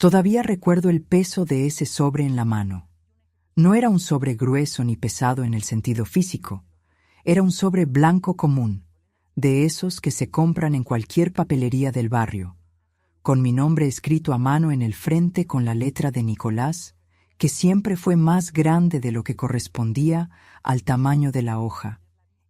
Todavía recuerdo el peso de ese sobre en la mano. No era un sobre grueso ni pesado en el sentido físico. Era un sobre blanco común, de esos que se compran en cualquier papelería del barrio, con mi nombre escrito a mano en el frente con la letra de Nicolás, que siempre fue más grande de lo que correspondía al tamaño de la hoja.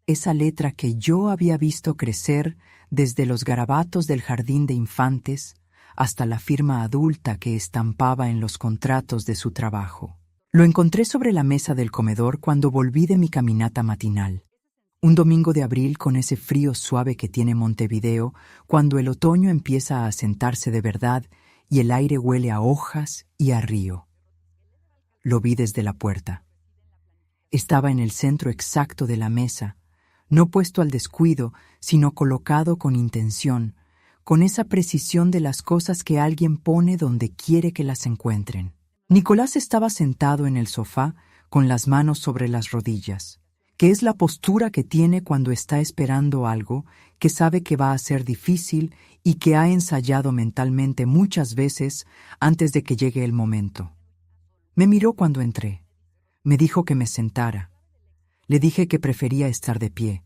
Esa letra que yo había visto crecer desde los garabatos del jardín de infantes hasta la firma adulta que estampaba en los contratos de su trabajo. Lo encontré sobre la mesa del comedor cuando volví de mi caminata matinal. Un domingo de abril con ese frío suave que tiene Montevideo cuando el otoño empieza a asentarse de verdad y el aire huele a hojas y a río. Lo vi desde la puerta. Estaba en el centro exacto de la mesa, no puesto al descuido, sino colocado con intención, con esa precisión de las cosas que alguien pone donde quiere que las encuentren. Nicolás estaba sentado en el sofá con las manos sobre las rodillas, que es la postura que tiene cuando está esperando algo que sabe que va a ser difícil y que ha ensayado mentalmente muchas veces antes de que llegue el momento. Me miró cuando entré. Me dijo que me sentara. Le dije que prefería estar de pie.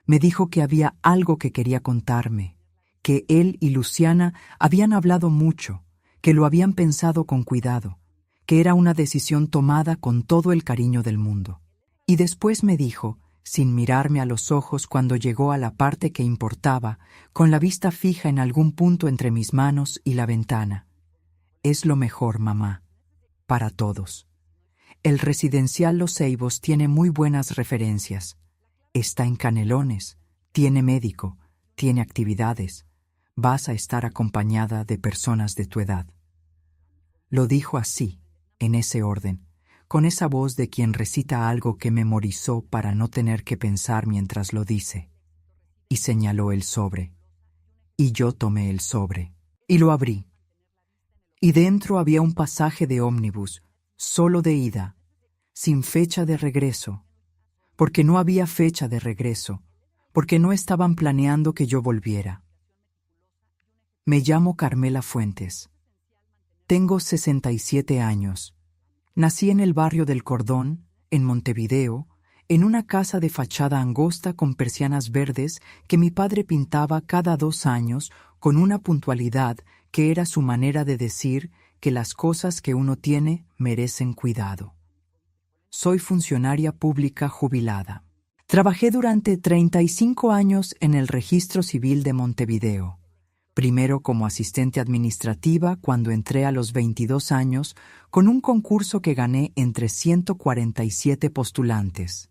Me dijo que había algo que quería contarme, que él y Luciana habían hablado mucho, que lo habían pensado con cuidado, que era una decisión tomada con todo el cariño del mundo. Y después me dijo, sin mirarme a los ojos cuando llegó a la parte que importaba, con la vista fija en algún punto entre mis manos y la ventana: «Es lo mejor, mamá, para todos. El residencial Los Ceibos tiene muy buenas referencias. Está en Canelones, tiene médico, tiene actividades. Vas a estar acompañada de personas de tu edad». Lo dijo así, en ese orden, con esa voz de quien recita algo que memorizó para no tener que pensar mientras lo dice. Y señaló el sobre. Y yo tomé el sobre. Y lo abrí. Y dentro había un pasaje de ómnibus, solo de ida, sin fecha de regreso, porque no había fecha de regreso, porque no estaban planeando que yo volviera. Me llamo Carmela Fuentes. Tengo 67 años. Nací en el barrio del Cordón, en Montevideo, en una casa de fachada angosta con persianas verdes que mi padre pintaba cada 2 años con una puntualidad que era su manera de decir que las cosas que uno tiene merecen cuidado. Soy funcionaria pública jubilada. Trabajé durante 35 años en el Registro Civil de Montevideo. Primero como asistente administrativa cuando entré a los 22 años con un concurso que gané entre 147 postulantes.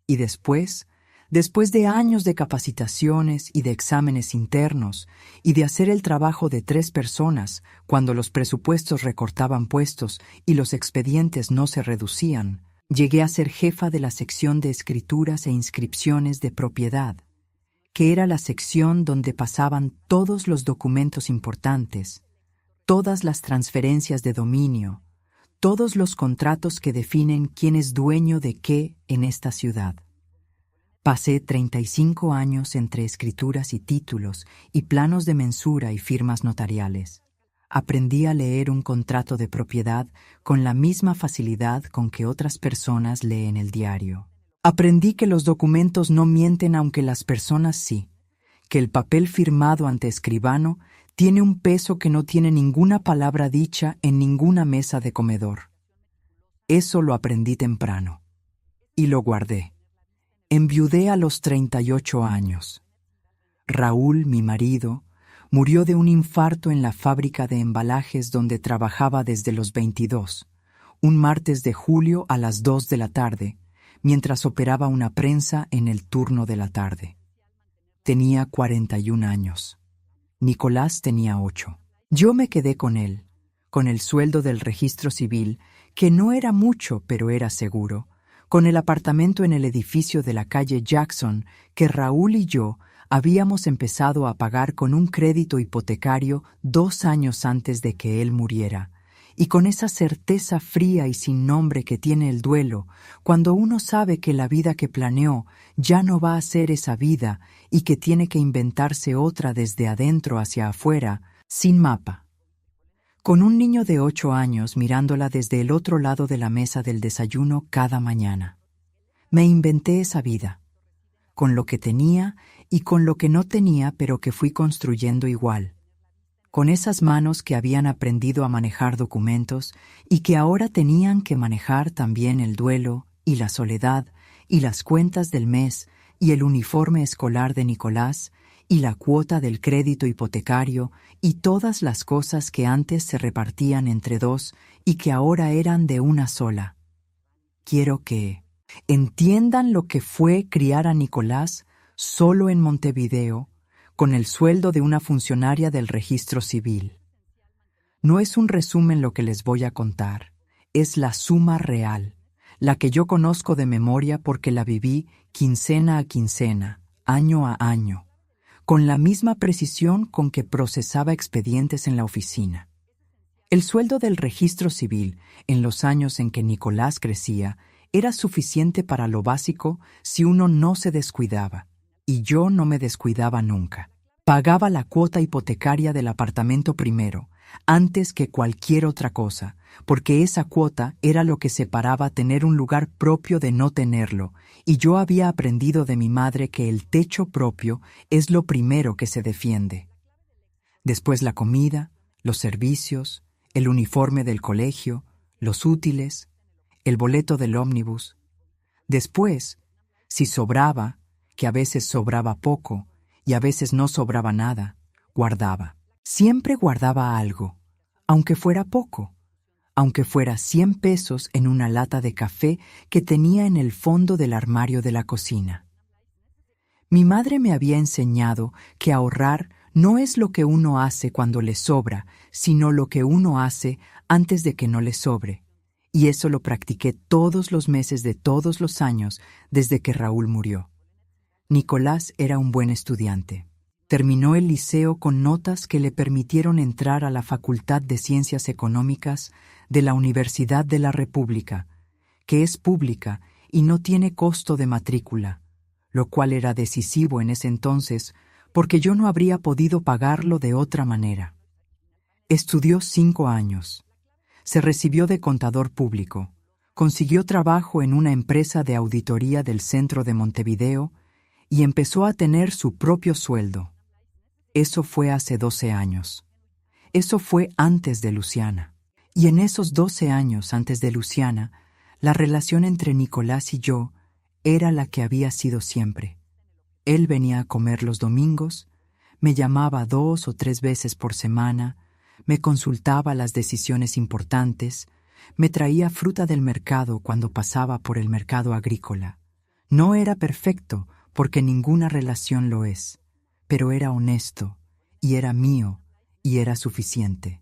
Y después de años de capacitaciones y de exámenes internos y de hacer el trabajo de 3 personas cuando los presupuestos recortaban puestos y los expedientes no se reducían, llegué a ser jefa de la sección de escrituras e inscripciones de propiedad, que era la sección donde pasaban todos los documentos importantes, todas las transferencias de dominio, todos los contratos que definen quién es dueño de qué en esta ciudad. Pasé 35 años entre escrituras y títulos y planos de mensura y firmas notariales. Aprendí a leer un contrato de propiedad con la misma facilidad con que otras personas leen el diario. Aprendí que los documentos no mienten aunque las personas sí, que el papel firmado ante escribano tiene un peso que no tiene ninguna palabra dicha en ninguna mesa de comedor. Eso lo aprendí temprano. Y lo guardé. Enviudé a los 38 años. Raúl, mi marido, murió de un infarto en la fábrica de embalajes donde trabajaba desde los 22, un martes de julio a las 2 de la tarde, mientras operaba una prensa en el turno de la tarde. Tenía 41 años. Nicolás tenía 8. Yo me quedé con él, con el sueldo del registro civil, que no era mucho pero era seguro, con el apartamento en el edificio de la calle Jackson que Raúl y yo habíamos empezado a pagar con un crédito hipotecario 2 años antes de que él muriera, y con esa certeza fría y sin nombre que tiene el duelo, cuando uno sabe que la vida que planeó ya no va a ser esa vida y que tiene que inventarse otra desde adentro hacia afuera, sin mapa. con un niño de 8 años mirándola desde el otro lado de la mesa del desayuno cada mañana. Me inventé esa vida, con lo que tenía y con lo que no tenía, pero que fui construyendo igual. Con esas manos que habían aprendido a manejar documentos y que ahora tenían que manejar también el duelo y la soledad y las cuentas del mes y el uniforme escolar de Nicolás y la cuota del crédito hipotecario y todas las cosas que antes se repartían entre dos y que ahora eran de una sola. Quiero que entiendan lo que fue criar a Nicolás solo en Montevideo, con el sueldo de una funcionaria del registro civil. No es un resumen lo que les voy a contar, es la suma real, la que yo conozco de memoria porque la viví quincena a quincena, año a año, con la misma precisión con que procesaba expedientes en la oficina. El sueldo del registro civil, en los años en que Nicolás crecía, era suficiente para lo básico si uno no se descuidaba, y yo no me descuidaba nunca. Pagaba la cuota hipotecaria del apartamento primero, antes que cualquier otra cosa, porque esa cuota era lo que separaba tener un lugar propio de no tenerlo, y yo había aprendido de mi madre que el techo propio es lo primero que se defiende. Después la comida, los servicios, el uniforme del colegio, los útiles, el boleto del ómnibus. Después, si sobraba, que a veces sobraba poco y a veces no sobraba nada, guardaba. Siempre guardaba algo, aunque fuera poco, aunque fuera 100 pesos en una lata de café que tenía en el fondo del armario de la cocina. Mi madre me había enseñado que ahorrar no es lo que uno hace cuando le sobra, sino lo que uno hace antes de que no le sobre. Y eso lo practiqué todos los meses de todos los años desde que Raúl murió. Nicolás era un buen estudiante. Terminó el liceo con notas que le permitieron entrar a la Facultad de Ciencias Económicas de la Universidad de la República, que es pública y no tiene costo de matrícula, lo cual era decisivo en ese entonces porque yo no habría podido pagarlo de otra manera. Estudió 5 años. Se recibió de contador público. Consiguió trabajo en una empresa de auditoría del centro de Montevideo y empezó a tener su propio sueldo. Eso fue hace 12 años. Eso fue antes de Luciana. Y en esos 12 años antes de Luciana, la relación entre Nicolás y yo era la que había sido siempre. Él venía a comer los domingos, me llamaba 2 o 3 veces por semana, me consultaba las decisiones importantes, me traía fruta del mercado cuando pasaba por el mercado agrícola. No era perfecto, porque ninguna relación lo es, pero era honesto, y era mío, y era suficiente.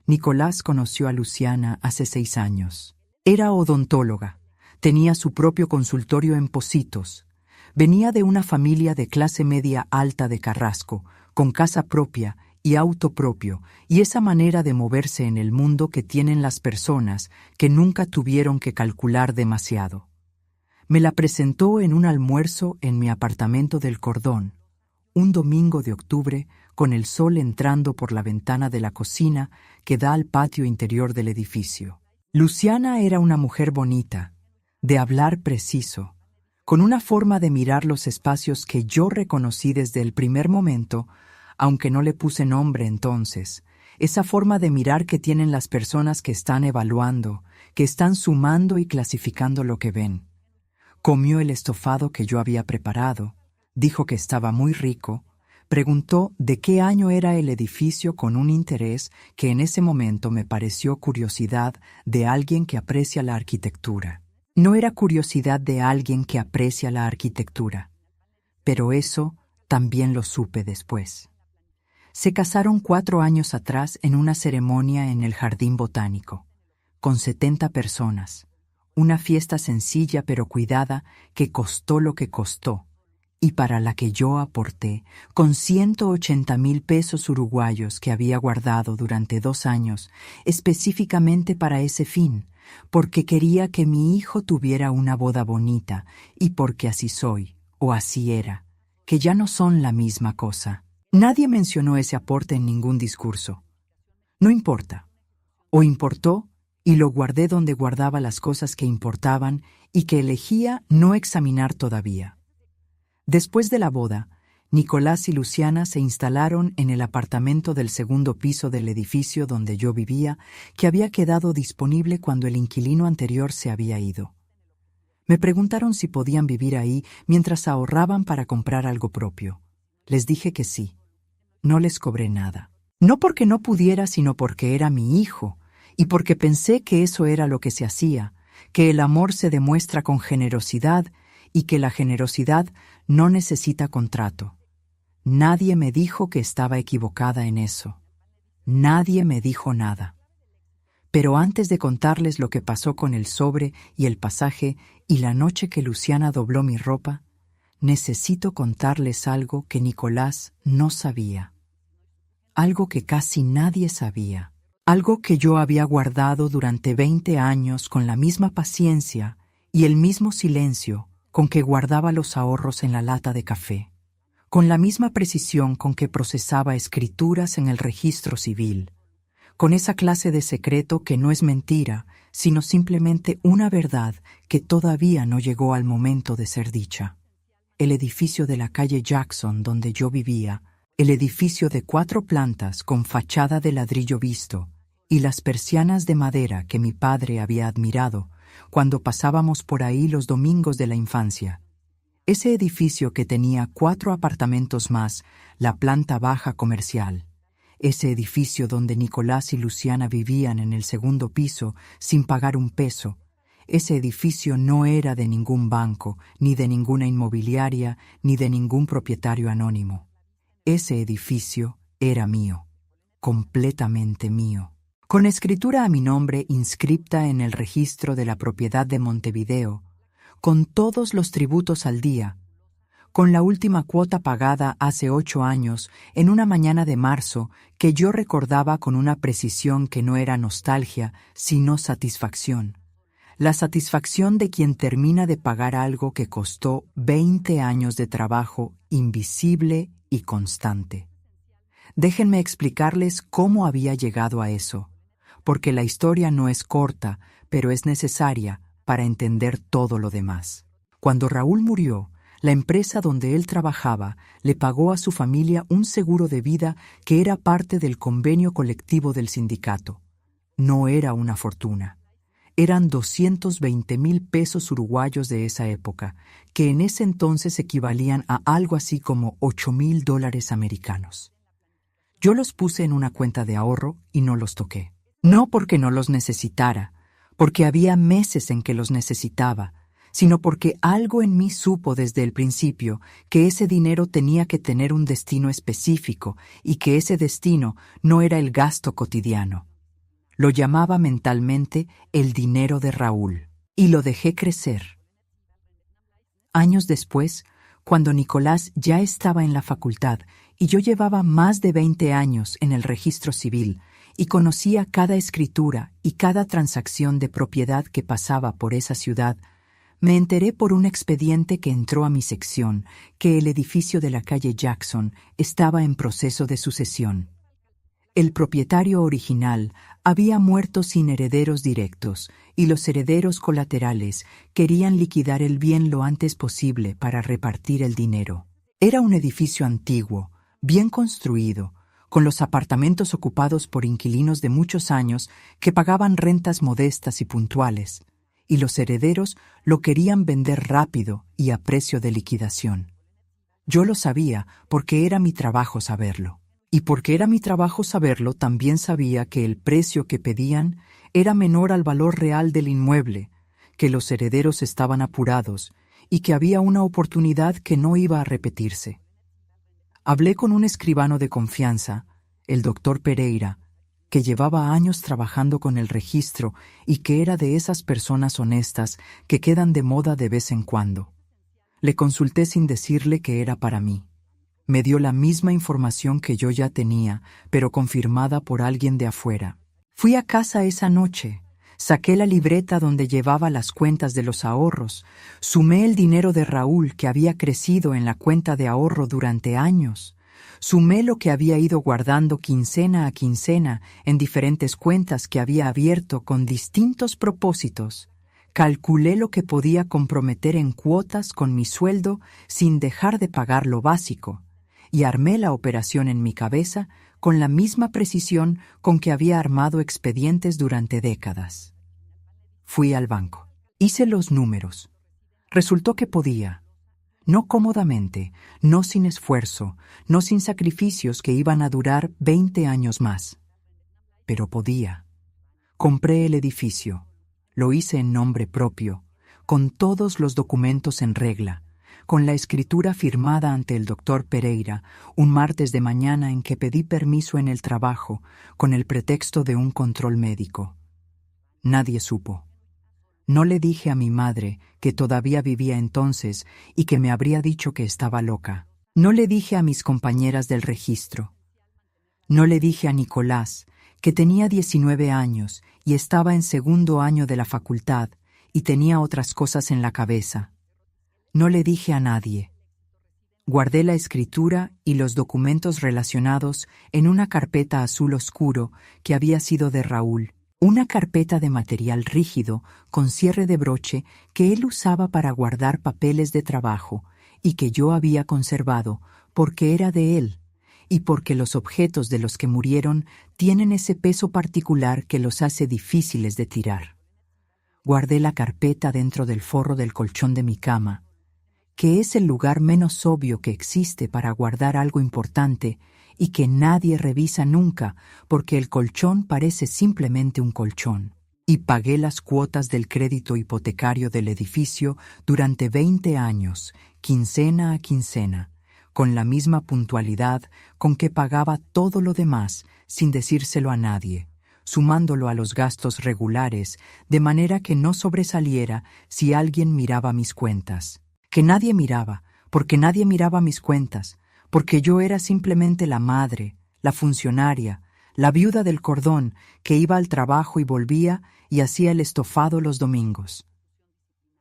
Nicolás conoció a Luciana hace 6 años. Era odontóloga, tenía su propio consultorio en Pocitos, venía de una familia de clase media alta de Carrasco, con casa propia y auto propio, y esa manera de moverse en el mundo que tienen las personas que nunca tuvieron que calcular demasiado. Me la presentó en un almuerzo en mi apartamento del Cordón, un domingo de octubre, con el sol entrando por la ventana de la cocina que da al patio interior del edificio. Luciana era una mujer bonita, de hablar preciso, con una forma de mirar los espacios que yo reconocí desde el primer momento, aunque no le puse nombre entonces, esa forma de mirar que tienen las personas que están evaluando, que están sumando y clasificando lo que ven. Comió el estofado que yo había preparado, dijo que estaba muy rico, preguntó de qué año era el edificio con un interés que en ese momento me pareció curiosidad de alguien que aprecia la arquitectura. No era curiosidad de alguien que aprecia la arquitectura, pero eso también lo supe después. Se casaron 4 años atrás en una ceremonia en el Jardín Botánico, con 70 personas. Una fiesta sencilla pero cuidada que costó lo que costó, y para la que yo aporté, con 180,000 pesos uruguayos que había guardado durante 2 años, específicamente para ese fin, porque quería que mi hijo tuviera una boda bonita, y porque así soy, o así era, que ya no son la misma cosa. Nadie mencionó ese aporte en ningún discurso. No importa, O importó y lo guardé donde guardaba las cosas que importaban y que elegía no examinar todavía. Después de la boda, Nicolás y Luciana se instalaron en el apartamento del segundo piso del edificio donde yo vivía, que había quedado disponible cuando el inquilino anterior se había ido. Me preguntaron si podían vivir ahí mientras ahorraban para comprar algo propio. Les dije que sí. No les cobré nada. No porque no pudiera, sino porque era mi hijo, y porque pensé que eso era lo que se hacía, que el amor se demuestra con generosidad y que la generosidad no necesita contrato. Nadie me dijo que estaba equivocada en eso. Nadie me dijo nada. Pero antes de contarles lo que pasó con el sobre y el pasaje y la noche que Luciana dobló mi ropa, necesito contarles algo que Nicolás no sabía. Algo que casi nadie sabía. Algo que yo había guardado durante 20 años con la misma paciencia y el mismo silencio con que guardaba los ahorros en la lata de café, con la misma precisión con que procesaba escrituras en el registro civil, con esa clase de secreto que no es mentira, sino simplemente una verdad que todavía no llegó al momento de ser dicha. El edificio de la calle Jackson donde yo vivía, el edificio de 4 plantas con fachada de ladrillo visto, y las persianas de madera que mi padre había admirado cuando pasábamos por ahí los domingos de la infancia. Ese edificio que tenía 4 apartamentos más, la planta baja comercial. Ese edificio donde Nicolás y Luciana vivían en el segundo piso sin pagar un peso. Ese edificio no era de ningún banco, ni de ninguna inmobiliaria, ni de ningún propietario anónimo. Ese edificio era mío, completamente mío. Con escritura a mi nombre inscripta en el registro de la propiedad de Montevideo, con todos los tributos al día, con la última cuota pagada hace 8 años en una mañana de marzo que yo recordaba con una precisión que no era nostalgia, sino satisfacción. La satisfacción de quien termina de pagar algo que costó 20 años de trabajo invisible y constante. Déjenme explicarles cómo había llegado a eso, porque la historia no es corta, pero es necesaria para entender todo lo demás. Cuando Raúl murió, la empresa donde él trabajaba le pagó a su familia un seguro de vida que era parte del convenio colectivo del sindicato. No era una fortuna. Eran 220,000 pesos uruguayos de esa época, que en ese entonces equivalían a algo así como $8,000 americanos. Yo los puse en una cuenta de ahorro y no los toqué. No porque no los necesitara, porque había meses en que los necesitaba, sino porque algo en mí supo desde el principio que ese dinero tenía que tener un destino específico y que ese destino no era el gasto cotidiano. Lo llamaba mentalmente el dinero de Raúl, y lo dejé crecer. Años después, cuando Nicolás ya estaba en la facultad y yo llevaba más de 20 años en el registro civil y conocía cada escritura y cada transacción de propiedad que pasaba por esa ciudad, me enteré por un expediente que entró a mi sección que el edificio de la calle Jackson estaba en proceso de sucesión. El propietario original había muerto sin herederos directos y los herederos colaterales querían liquidar el bien lo antes posible para repartir el dinero. Era un edificio antiguo, bien construido, con los apartamentos ocupados por inquilinos de muchos años que pagaban rentas modestas y puntuales, y los herederos lo querían vender rápido y a precio de liquidación. Yo lo sabía porque era mi trabajo saberlo. Y porque era mi trabajo saberlo, también sabía que el precio que pedían era menor al valor real del inmueble, que los herederos estaban apurados y que había una oportunidad que no iba a repetirse. Hablé con un escribano de confianza, el doctor Pereira, que llevaba años trabajando con el registro y que era de esas personas honestas que quedan de moda de vez en cuando. Le consulté sin decirle que era para mí. Me dio la misma información que yo ya tenía, pero confirmada por alguien de afuera. Fui a casa esa noche, saqué la libreta donde llevaba las cuentas de los ahorros, sumé el dinero de Raúl que había crecido en la cuenta de ahorro durante años, Sumé lo que había ido guardando quincena a quincena en diferentes cuentas que había abierto con distintos propósitos. Calculé lo que podía comprometer en cuotas con mi sueldo sin dejar de pagar lo básico, y armé la operación en mi cabeza con la misma precisión con que había armado expedientes durante décadas. Fui al banco. Hice los números. Resultó que podía. No cómodamente, no sin esfuerzo, no sin sacrificios que iban a durar 20 años más. Pero podía. Compré el edificio. Lo hice en nombre propio, con todos los documentos en regla, con la escritura firmada ante el doctor Pereira, un martes de mañana en que pedí permiso en el trabajo, con el pretexto de un control médico. Nadie supo. No le dije a mi madre, que todavía vivía entonces y que me habría dicho que estaba loca. No le dije a mis compañeras del registro. No le dije a Nicolás, que tenía 19 años y estaba en segundo año de la facultad y tenía otras cosas en la cabeza. No le dije a nadie. Guardé la escritura y los documentos relacionados en una carpeta azul oscuro que había sido de Raúl, una carpeta de material rígido con cierre de broche que él usaba para guardar papeles de trabajo y que yo había conservado porque era de él y porque los objetos de los que murieron tienen ese peso particular que los hace difíciles de tirar. Guardé la carpeta dentro del forro del colchón de mi cama, que es el lugar menos obvio que existe para guardar algo importante y que nadie revisa nunca porque el colchón parece simplemente un colchón. Y pagué las cuotas del crédito hipotecario del edificio durante 20 años, quincena a quincena, con la misma puntualidad con que pagaba todo lo demás sin decírselo a nadie, sumándolo a los gastos regulares, de manera que no sobresaliera si alguien miraba mis cuentas. Que nadie miraba, porque nadie miraba mis cuentas, porque yo era simplemente la madre, la funcionaria, la viuda del cordón que iba al trabajo y volvía y hacía el estofado los domingos.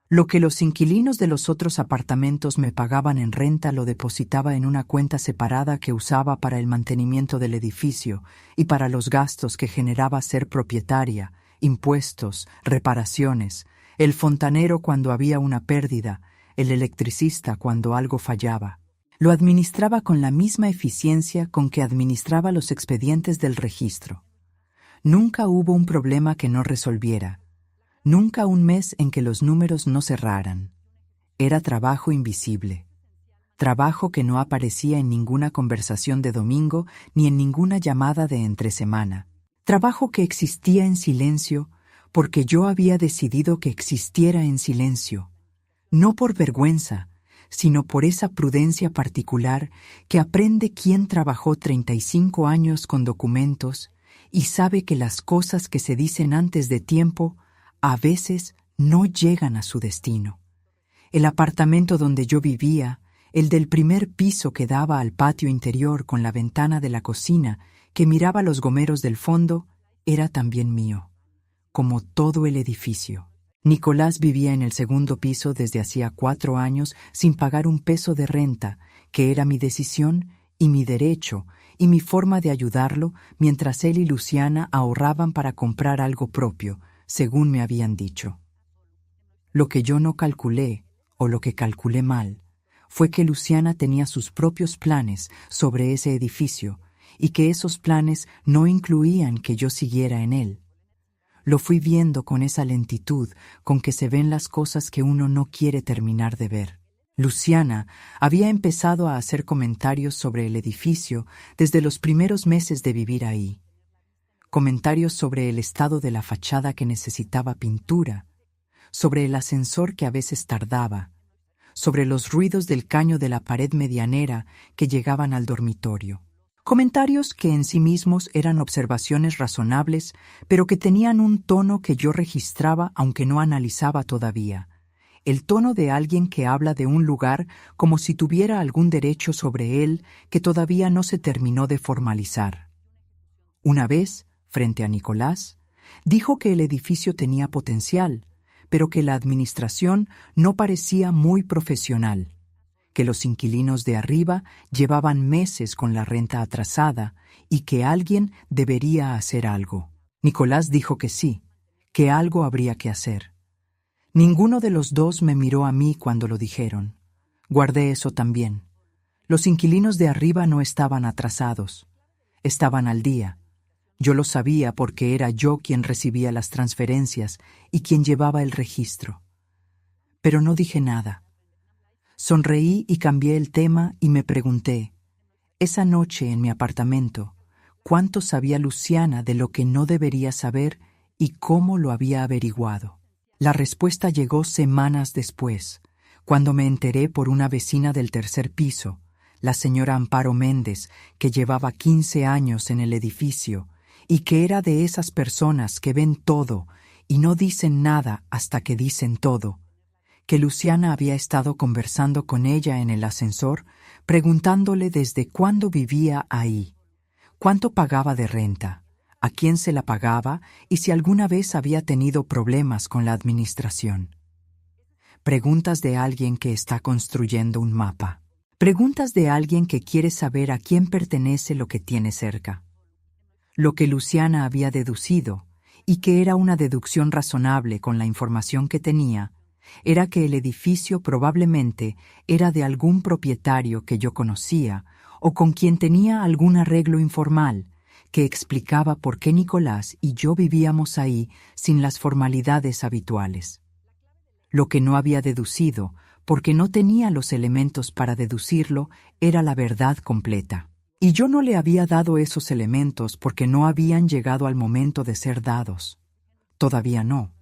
Lo que los inquilinos de los otros apartamentos me pagaban en renta lo depositaba en una cuenta separada que usaba para el mantenimiento del edificio y para los gastos que generaba ser propietaria, impuestos, reparaciones, el fontanero cuando había una pérdida, el electricista cuando algo fallaba. Lo administraba con la misma eficiencia con que administraba los expedientes del registro. Nunca hubo un problema que no resolviera, nunca un mes en que los números no cerraran. Era trabajo invisible, trabajo que no aparecía en ninguna conversación de domingo ni en ninguna llamada de entre semana, trabajo que existía en silencio porque yo había decidido que existiera en silencio, no por vergüenza, sino por esa prudencia particular que aprende quien trabajó 35 años con documentos y sabe que las cosas que se dicen antes de tiempo a veces no llegan a su destino. El apartamento donde yo vivía, el del primer piso que daba al patio interior con la ventana de la cocina que miraba los gomeros del fondo, era también mío, como todo el edificio. Nicolás vivía en el segundo piso desde hacía 4 años sin pagar un peso de renta, que era mi decisión y mi derecho y mi forma de ayudarlo mientras él y Luciana ahorraban para comprar algo propio, según me habían dicho. Lo que yo no calculé, o lo que calculé mal, fue que Luciana tenía sus propios planes sobre ese edificio y que esos planes no incluían que yo siguiera en él. Lo fui viendo con esa lentitud con que se ven las cosas que uno no quiere terminar de ver. Luciana había empezado a hacer comentarios sobre el edificio desde los primeros meses de vivir ahí. Comentarios sobre el estado de la fachada que necesitaba pintura, sobre el ascensor que a veces tardaba, sobre los ruidos del caño de la pared medianera que llegaban al dormitorio. Comentarios que en sí mismos eran observaciones razonables, pero que tenían un tono que yo registraba aunque no analizaba todavía. El tono de alguien que habla de un lugar como si tuviera algún derecho sobre él que todavía no se terminó de formalizar. Una vez, frente a Nicolás, dijo que el edificio tenía potencial, pero que la administración no parecía muy profesional, que los inquilinos de arriba llevaban meses con la renta atrasada y que alguien debería hacer algo. Nicolás dijo que sí, que algo habría que hacer. Ninguno de los dos me miró a mí cuando lo dijeron. Guardé eso también. Los inquilinos de arriba no estaban atrasados. Estaban al día. Yo lo sabía porque era yo quien recibía las transferencias y quien llevaba el registro. Pero no dije nada. Sonreí y cambié el tema y me pregunté, esa noche en mi apartamento, ¿cuánto sabía Luciana de lo que no debería saber y cómo lo había averiguado? La respuesta llegó semanas después, cuando me enteré por una vecina del tercer piso, la señora Amparo Méndez, que llevaba 15 años en el edificio y que era de esas personas que ven todo y no dicen nada hasta que dicen todo, que Luciana había estado conversando con ella en el ascensor, preguntándole desde cuándo vivía ahí, cuánto pagaba de renta, a quién se la pagaba y si alguna vez había tenido problemas con la administración. Preguntas de alguien que está construyendo un mapa. Preguntas de alguien que quiere saber a quién pertenece lo que tiene cerca. Lo que Luciana había deducido, y que era una deducción razonable con la información que tenía, era que el edificio probablemente era de algún propietario que yo conocía o con quien tenía algún arreglo informal, que explicaba por qué Nicolás y yo vivíamos ahí sin las formalidades habituales. Lo que no había deducido, porque no tenía los elementos para deducirlo, era la verdad completa. Y yo no le había dado esos elementos porque no habían llegado al momento de ser dados. Todavía no.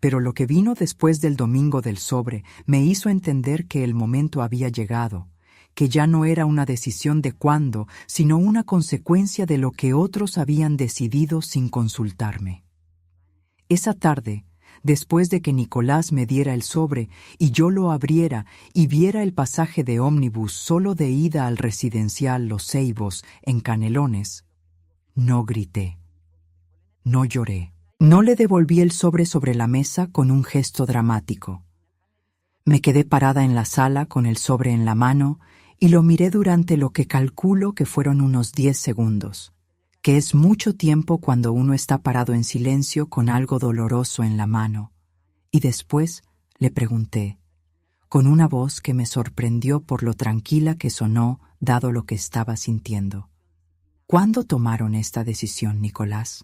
Pero lo que vino después del domingo del sobre me hizo entender que el momento había llegado, que ya no era una decisión de cuándo, sino una consecuencia de lo que otros habían decidido sin consultarme. Esa tarde, después de que Nicolás me diera el sobre y yo lo abriera y viera el pasaje de ómnibus solo de ida al residencial Los Ceibos en Canelones, no grité, no lloré. No le devolví el sobre la mesa con un gesto dramático. Me quedé parada en la sala con el sobre en la mano y lo miré durante lo que calculo que fueron unos 10 segundos, que es mucho tiempo cuando uno está parado en silencio con algo doloroso en la mano. Y después le pregunté, con una voz que me sorprendió por lo tranquila que sonó dado lo que estaba sintiendo. ¿Cuándo tomaron esta decisión, Nicolás?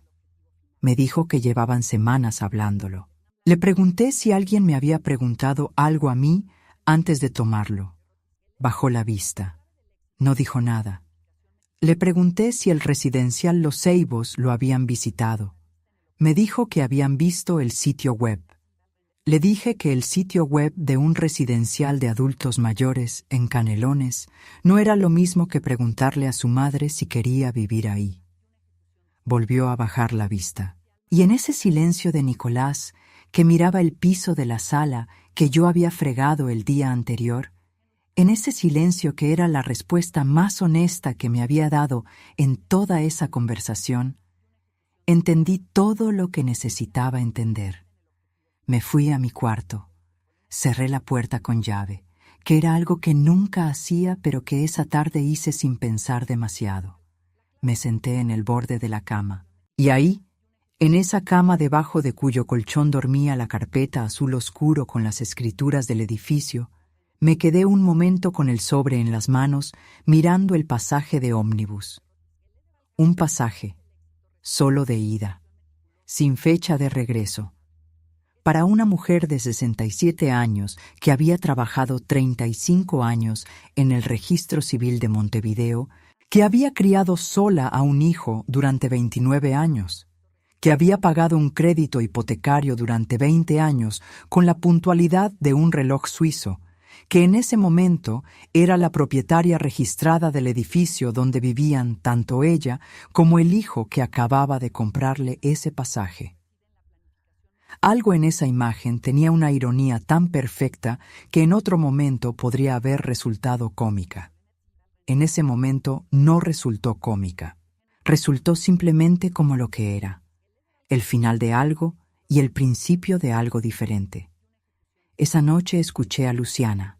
Me dijo que llevaban semanas hablándolo. Le pregunté si alguien me había preguntado algo a mí antes de tomarlo. Bajó la vista. No dijo nada. Le pregunté si el residencial Los Ceibos lo habían visitado. Me dijo que habían visto el sitio web. Le dije que el sitio web de un residencial de adultos mayores en Canelones no era lo mismo que preguntarle a su madre si quería vivir ahí. Volvió a bajar la vista. Y en ese silencio de Nicolás, que miraba el piso de la sala que yo había fregado el día anterior, en ese silencio que era la respuesta más honesta que me había dado en toda esa conversación, entendí todo lo que necesitaba entender. Me fui a mi cuarto. Cerré la puerta con llave, que era algo que nunca hacía pero que esa tarde hice sin pensar demasiado. Me senté en el borde de la cama, y ahí, en esa cama debajo de cuyo colchón dormía la carpeta azul oscuro con las escrituras del edificio, me quedé un momento con el sobre en las manos mirando el pasaje de ómnibus. Un pasaje, solo de ida, sin fecha de regreso. Para una mujer de 67 años que había trabajado 35 años en el Registro Civil de Montevideo, que había criado sola a un hijo durante 29 años, que había pagado un crédito hipotecario durante 20 años con la puntualidad de un reloj suizo, que en ese momento era la propietaria registrada del edificio donde vivían tanto ella como el hijo que acababa de comprarle ese pasaje. Algo en esa imagen tenía una ironía tan perfecta que en otro momento podría haber resultado cómica. En ese momento no resultó cómica. Resultó simplemente como lo que era, el final de algo y el principio de algo diferente. Esa noche escuché a Luciana.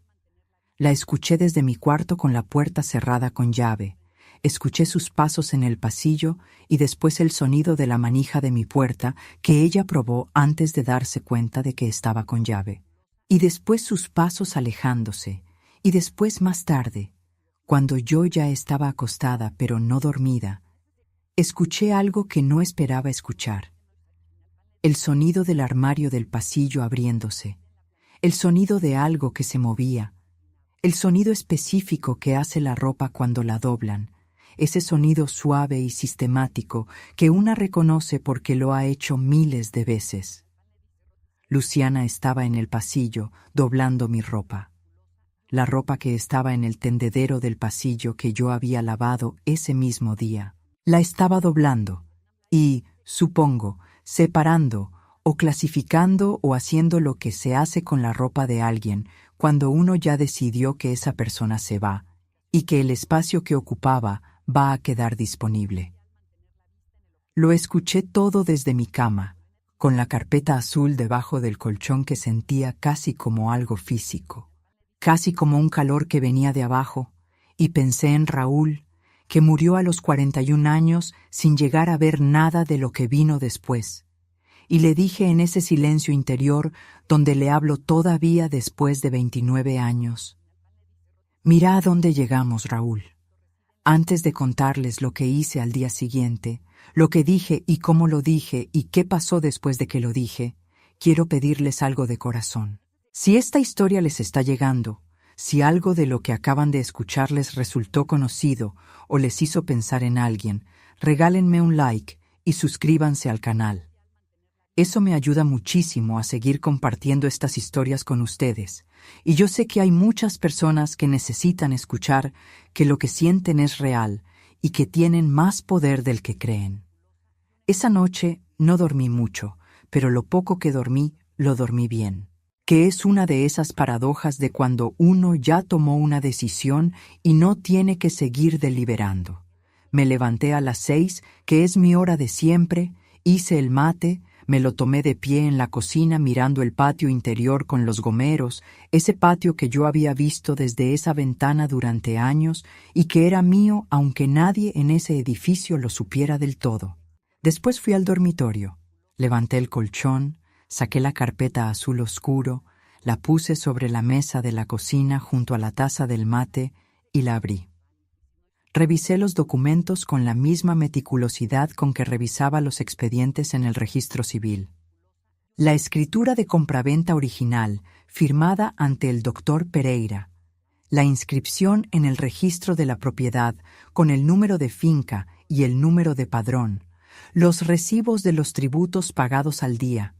La escuché desde mi cuarto con la puerta cerrada con llave. Escuché sus pasos en el pasillo y después el sonido de la manija de mi puerta que ella probó antes de darse cuenta de que estaba con llave. Y después sus pasos alejándose. Y después más tarde, cuando yo ya estaba acostada pero no dormida, escuché algo que no esperaba escuchar. El sonido del armario del pasillo abriéndose. El sonido de algo que se movía. El sonido específico que hace la ropa cuando la doblan. Ese sonido suave y sistemático que una reconoce porque lo ha hecho miles de veces. Luciana estaba en el pasillo doblando mi ropa. La ropa que estaba en el tendedero del pasillo que yo había lavado ese mismo día. La estaba doblando y, supongo, separando o clasificando o haciendo lo que se hace con la ropa de alguien cuando uno ya decidió que esa persona se va y que el espacio que ocupaba va a quedar disponible. Lo escuché todo desde mi cama, con la carpeta azul debajo del colchón que sentía casi como algo físico, casi como un calor que venía de abajo, y pensé en Raúl, que murió a los 41 años sin llegar a ver nada de lo que vino después. Y le dije en ese silencio interior donde le hablo todavía después de 29 años. Mira a dónde llegamos, Raúl. Antes de contarles lo que hice al día siguiente, lo que dije y cómo lo dije y qué pasó después de que lo dije, quiero pedirles algo de corazón. Si esta historia les está llegando, si algo de lo que acaban de escuchar les resultó conocido o les hizo pensar en alguien, regálenme un like y suscríbanse al canal. Eso me ayuda muchísimo a seguir compartiendo estas historias con ustedes, y yo sé que hay muchas personas que necesitan escuchar que lo que sienten es real y que tienen más poder del que creen. Esa noche no dormí mucho, pero lo poco que dormí, lo dormí bien, que es una de esas paradojas de cuando uno ya tomó una decisión y no tiene que seguir deliberando. Me levanté a las 6, que es mi hora de siempre, hice el mate, me lo tomé de pie en la cocina mirando el patio interior con los gomeros, ese patio que yo había visto desde esa ventana durante años y que era mío aunque nadie en ese edificio lo supiera del todo. Después fui al dormitorio, levanté el colchón, saqué la carpeta azul oscuro, la puse sobre la mesa de la cocina junto a la taza del mate y la abrí. Revisé los documentos con la misma meticulosidad con que revisaba los expedientes en el registro civil. La escritura de compraventa original, firmada ante el doctor Pereira. La inscripción en el registro de la propiedad con el número de finca y el número de padrón. Los recibos de los tributos pagados al día.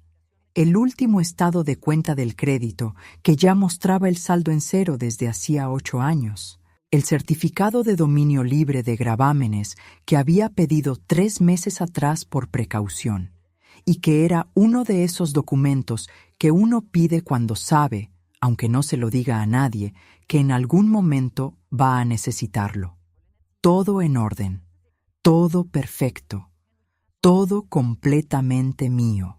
El último estado de cuenta del crédito, que ya mostraba el saldo en cero desde hacía 8 años. El certificado de dominio libre de gravámenes que había pedido 3 meses atrás por precaución, y que era uno de esos documentos que uno pide cuando sabe, aunque no se lo diga a nadie, que en algún momento va a necesitarlo. Todo en orden, todo perfecto, todo completamente mío.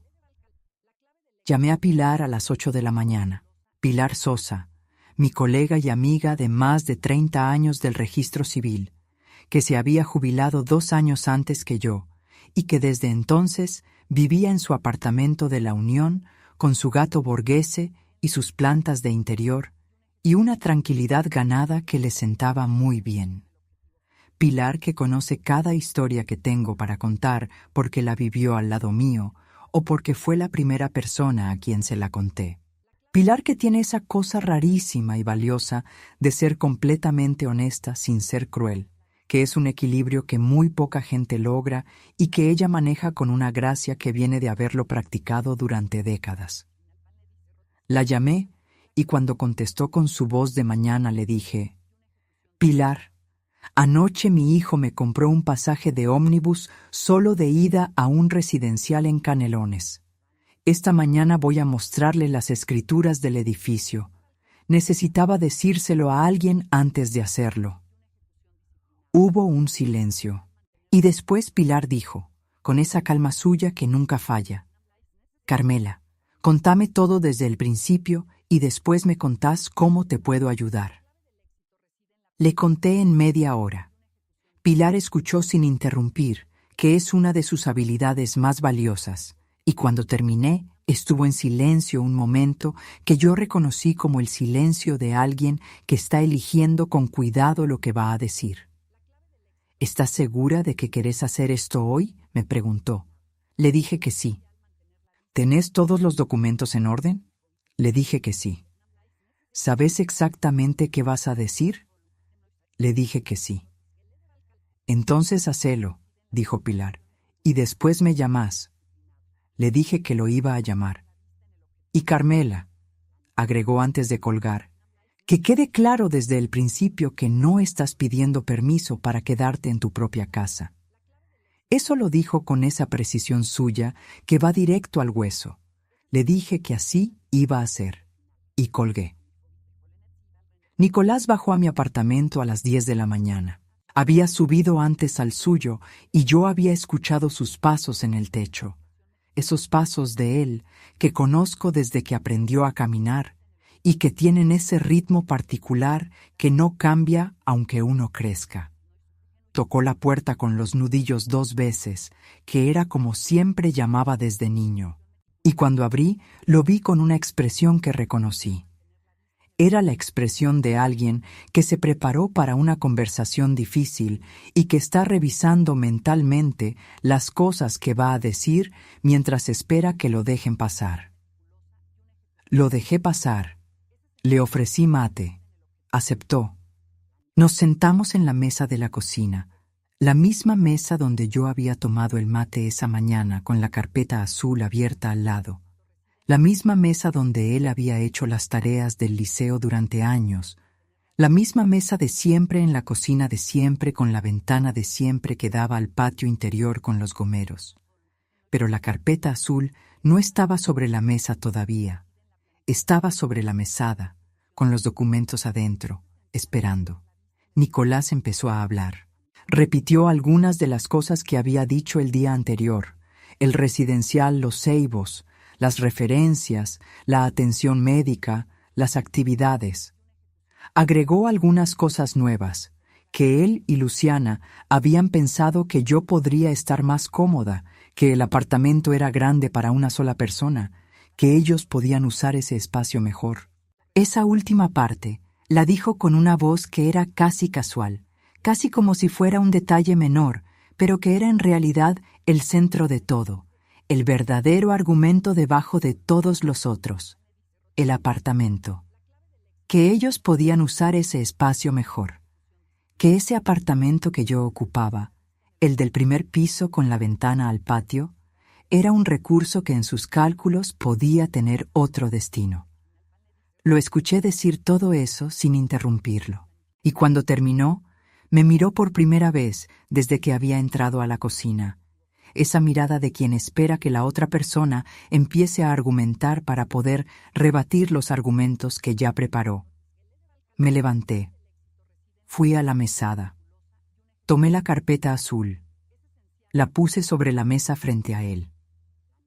Llamé a Pilar a las 8 de la mañana. Pilar Sosa, mi colega y amiga de más de 30 años del registro civil, que se había jubilado 2 años antes que yo y que desde entonces vivía en su apartamento de la Unión con su gato Borghese y sus plantas de interior y una tranquilidad ganada que le sentaba muy bien. Pilar, que conoce cada historia que tengo para contar porque la vivió al lado mío o porque fue la primera persona a quien se la conté. Pilar, que tiene esa cosa rarísima y valiosa de ser completamente honesta sin ser cruel, que es un equilibrio que muy poca gente logra y que ella maneja con una gracia que viene de haberlo practicado durante décadas. La llamé y cuando contestó con su voz de mañana le dije: «Pilar, anoche mi hijo me compró un pasaje de ómnibus solo de ida a un residencial en Canelones. Esta mañana voy a mostrarle las escrituras del edificio. Necesitaba decírselo a alguien antes de hacerlo». Hubo un silencio. Y después Pilar dijo, con esa calma suya que nunca falla: «Carmela, contame todo desde el principio y después me contás cómo te puedo ayudar». Le conté en media hora. Pilar escuchó sin interrumpir, que es una de sus habilidades más valiosas, y cuando terminé, estuvo en silencio un momento que yo reconocí como el silencio de alguien que está eligiendo con cuidado lo que va a decir. ¿Estás segura de que querés hacer esto hoy?, me preguntó. Le dije que sí. ¿Tenés todos los documentos en orden? Le dije que sí. ¿Sabés exactamente qué vas a decir? Le dije que sí. Entonces hacelo, dijo Pilar, y después me llamás. Le dije que lo iba a llamar. Y Carmela, agregó antes de colgar, que quede claro desde el principio que no estás pidiendo permiso para quedarte en tu propia casa. Eso lo dijo con esa precisión suya que va directo al hueso. Le dije que así iba a ser. Y colgué. Nicolás bajó a mi apartamento a las 10 de la mañana. Había subido antes al suyo y yo había escuchado sus pasos en el techo. Esos pasos de él que conozco desde que aprendió a caminar y que tienen ese ritmo particular que no cambia aunque uno crezca. Tocó la puerta con los nudillos 2 veces, que era como siempre llamaba desde niño, y cuando abrí lo vi con una expresión que reconocí. Era la expresión de alguien que se preparó para una conversación difícil y que está revisando mentalmente las cosas que va a decir mientras espera que lo dejen pasar. Lo dejé pasar. Le ofrecí mate. Aceptó. Nos sentamos en la mesa de la cocina, la misma mesa donde yo había tomado el mate esa mañana con la carpeta azul abierta al lado. La misma mesa donde él había hecho las tareas del liceo durante años, la misma mesa de siempre en la cocina de siempre con la ventana de siempre que daba al patio interior con los gomeros. Pero la carpeta azul no estaba sobre la mesa todavía. Estaba sobre la mesada, con los documentos adentro, esperando. Nicolás empezó a hablar. Repitió algunas de las cosas que había dicho el día anterior: el residencial Los Ceibos, las referencias, la atención médica, las actividades. Agregó algunas cosas nuevas, que él y Luciana habían pensado que yo podría estar más cómoda, que el apartamento era grande para una sola persona, que ellos podían usar ese espacio mejor. Esa última parte la dijo con una voz que era casi casual, casi como si fuera un detalle menor, pero que era en realidad el centro de todo, el verdadero argumento debajo de todos los otros: el apartamento. Que ellos podían usar ese espacio mejor. Que ese apartamento que yo ocupaba, el del primer piso con la ventana al patio, era un recurso que en sus cálculos podía tener otro destino. Lo escuché decir todo eso sin interrumpirlo, y cuando terminó, me miró por primera vez desde que había entrado a la cocina. Esa mirada de quien espera que la otra persona empiece a argumentar para poder rebatir los argumentos que ya preparó. Me levanté. Fui a la mesada. Tomé la carpeta azul. La puse sobre la mesa frente a él.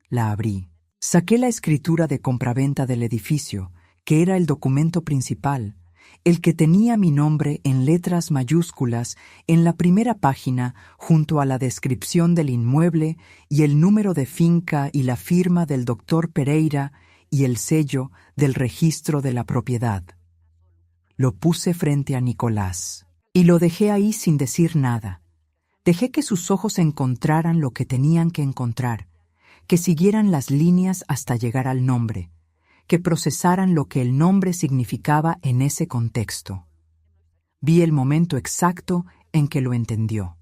La abrí. Saqué la escritura de compraventa del edificio, que era el documento principal, el que tenía mi nombre en letras mayúsculas en la primera página junto a la descripción del inmueble y el número de finca y la firma del doctor Pereira y el sello del registro de la propiedad. Lo puse frente a Nicolás y lo dejé ahí sin decir nada. Dejé que sus ojos encontraran lo que tenían que encontrar, que siguieran las líneas hasta llegar al nombre, que procesaran lo que el nombre significaba en ese contexto. Vi el momento exacto en que lo entendió.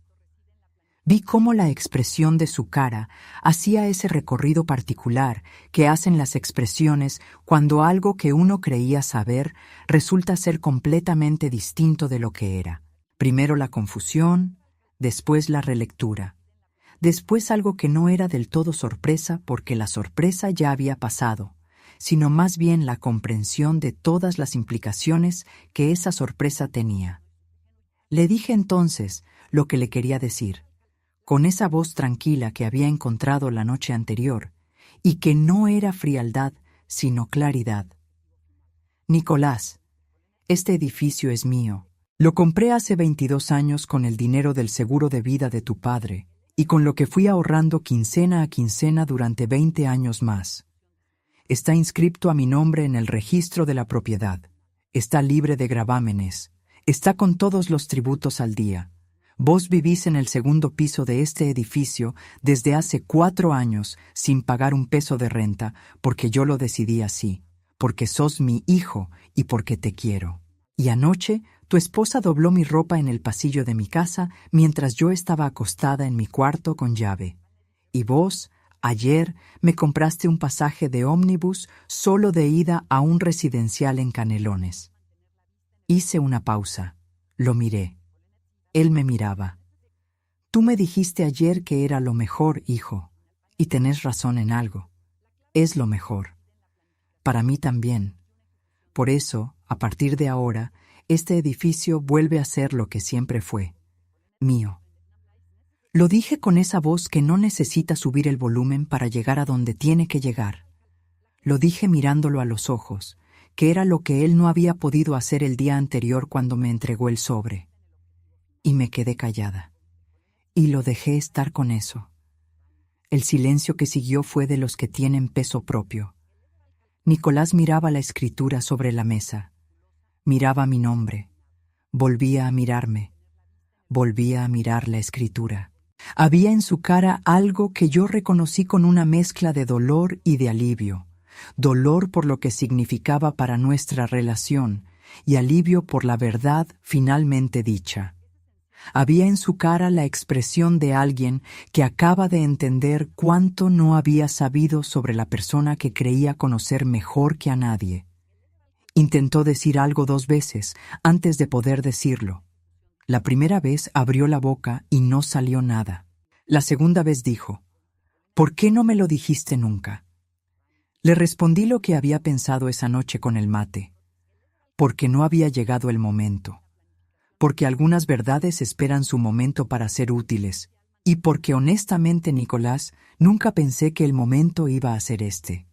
Vi cómo la expresión de su cara hacía ese recorrido particular que hacen las expresiones cuando algo que uno creía saber resulta ser completamente distinto de lo que era. Primero la confusión, después la relectura, después algo que no era del todo sorpresa porque la sorpresa ya había pasado, sino más bien la comprensión de todas las implicaciones que esa sorpresa tenía. Le dije entonces lo que le quería decir, con esa voz tranquila que había encontrado la noche anterior, y que no era frialdad, sino claridad. Nicolás, este edificio es mío. Lo compré hace 22 años con el dinero del seguro de vida de tu padre y con lo que fui ahorrando quincena a quincena durante 20 años más. Está inscripto a mi nombre en el registro de la propiedad. Está libre de gravámenes. Está con todos los tributos al día. Vos vivís en el segundo piso de este edificio desde hace 4 años sin pagar un peso de renta porque yo lo decidí así, porque sos mi hijo y porque te quiero. Y anoche tu esposa dobló mi ropa en el pasillo de mi casa mientras yo estaba acostada en mi cuarto con llave. Y vos, ayer, me compraste un pasaje de ómnibus solo de ida a un residencial en Canelones. Hice una pausa. Lo miré. Él me miraba. Tú me dijiste ayer que era lo mejor, hijo, y tenés razón en algo. Es lo mejor. Para mí también. Por eso, a partir de ahora, este edificio vuelve a ser lo que siempre fue. Mío. Lo dije con esa voz que no necesita subir el volumen para llegar a donde tiene que llegar. Lo dije mirándolo a los ojos, que era lo que él no había podido hacer el día anterior cuando me entregó el sobre. Y me quedé callada. Y lo dejé estar con eso. El silencio que siguió fue de los que tienen peso propio. Nicolás miraba la escritura sobre la mesa. Miraba mi nombre. Volvía a mirarme. Volvía a mirar la escritura. Había en su cara algo que yo reconocí con una mezcla de dolor y de alivio. Dolor por lo que significaba para nuestra relación y alivio por la verdad finalmente dicha. Había en su cara la expresión de alguien que acaba de entender cuánto no había sabido sobre la persona que creía conocer mejor que a nadie. Intentó decir algo 2 veces antes de poder decirlo. La primera vez abrió la boca y no salió nada. La segunda vez dijo, ¿por qué no me lo dijiste nunca? Le respondí lo que había pensado esa noche con el mate. Porque no había llegado el momento. Porque algunas verdades esperan su momento para ser útiles, y porque honestamente, Nicolás, nunca pensé que el momento iba a ser este.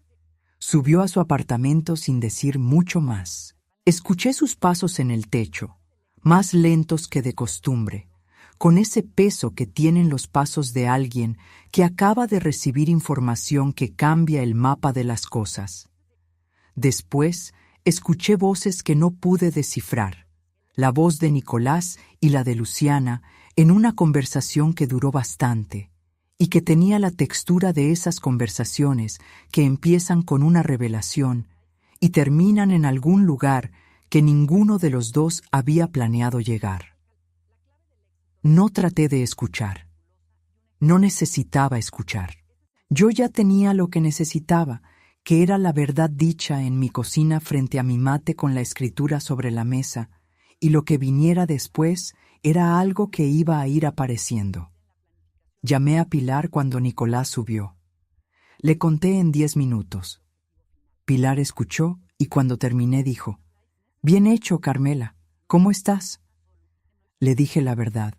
Subió a su apartamento sin decir mucho más. Escuché sus pasos en el techo, más lentos que de costumbre, con ese peso que tienen los pasos de alguien que acaba de recibir información que cambia el mapa de las cosas. Después, escuché voces que no pude descifrar. La voz de Nicolás y la de Luciana en una conversación que duró bastante y que tenía la textura de esas conversaciones que empiezan con una revelación y terminan en algún lugar que ninguno de los dos había planeado llegar. No traté de escuchar. No necesitaba escuchar. Yo ya tenía lo que necesitaba, que era la verdad dicha en mi cocina frente a mi mate con la escritura sobre la mesa, y lo que viniera después era algo que iba a ir apareciendo. Llamé a Pilar cuando Nicolás subió. Le conté en 10 minutos. Pilar escuchó y cuando terminé dijo, «Bien hecho, Carmela. ¿Cómo estás?» Le dije la verdad,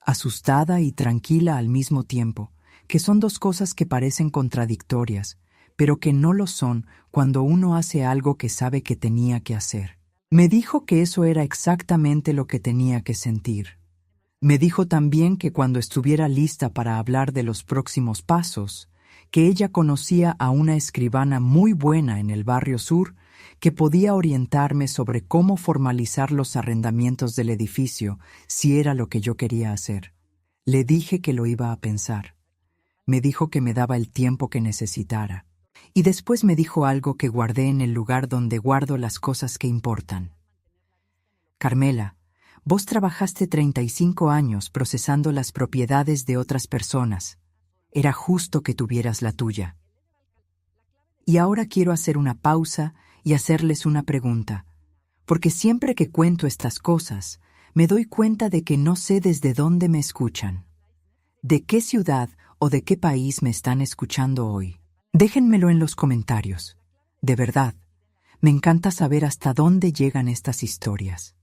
asustada y tranquila al mismo tiempo, que son 2 cosas que parecen contradictorias, pero que no lo son cuando uno hace algo que sabe que tenía que hacer. Me dijo que eso era exactamente lo que tenía que sentir. Me dijo también que cuando estuviera lista para hablar de los próximos pasos, que ella conocía a una escribana muy buena en el barrio sur que podía orientarme sobre cómo formalizar los arrendamientos del edificio si era lo que yo quería hacer. Le dije que lo iba a pensar. Me dijo que me daba el tiempo que necesitara. Y después me dijo algo que guardé en el lugar donde guardo las cosas que importan. Carmela, vos trabajaste 35 años procesando las propiedades de otras personas. Era justo que tuvieras la tuya. Y ahora quiero hacer una pausa y hacerles una pregunta, porque siempre que cuento estas cosas, me doy cuenta de que no sé desde dónde me escuchan. ¿De qué ciudad o de qué país me están escuchando hoy? Déjenmelo en los comentarios. De verdad, me encanta saber hasta dónde llegan estas historias.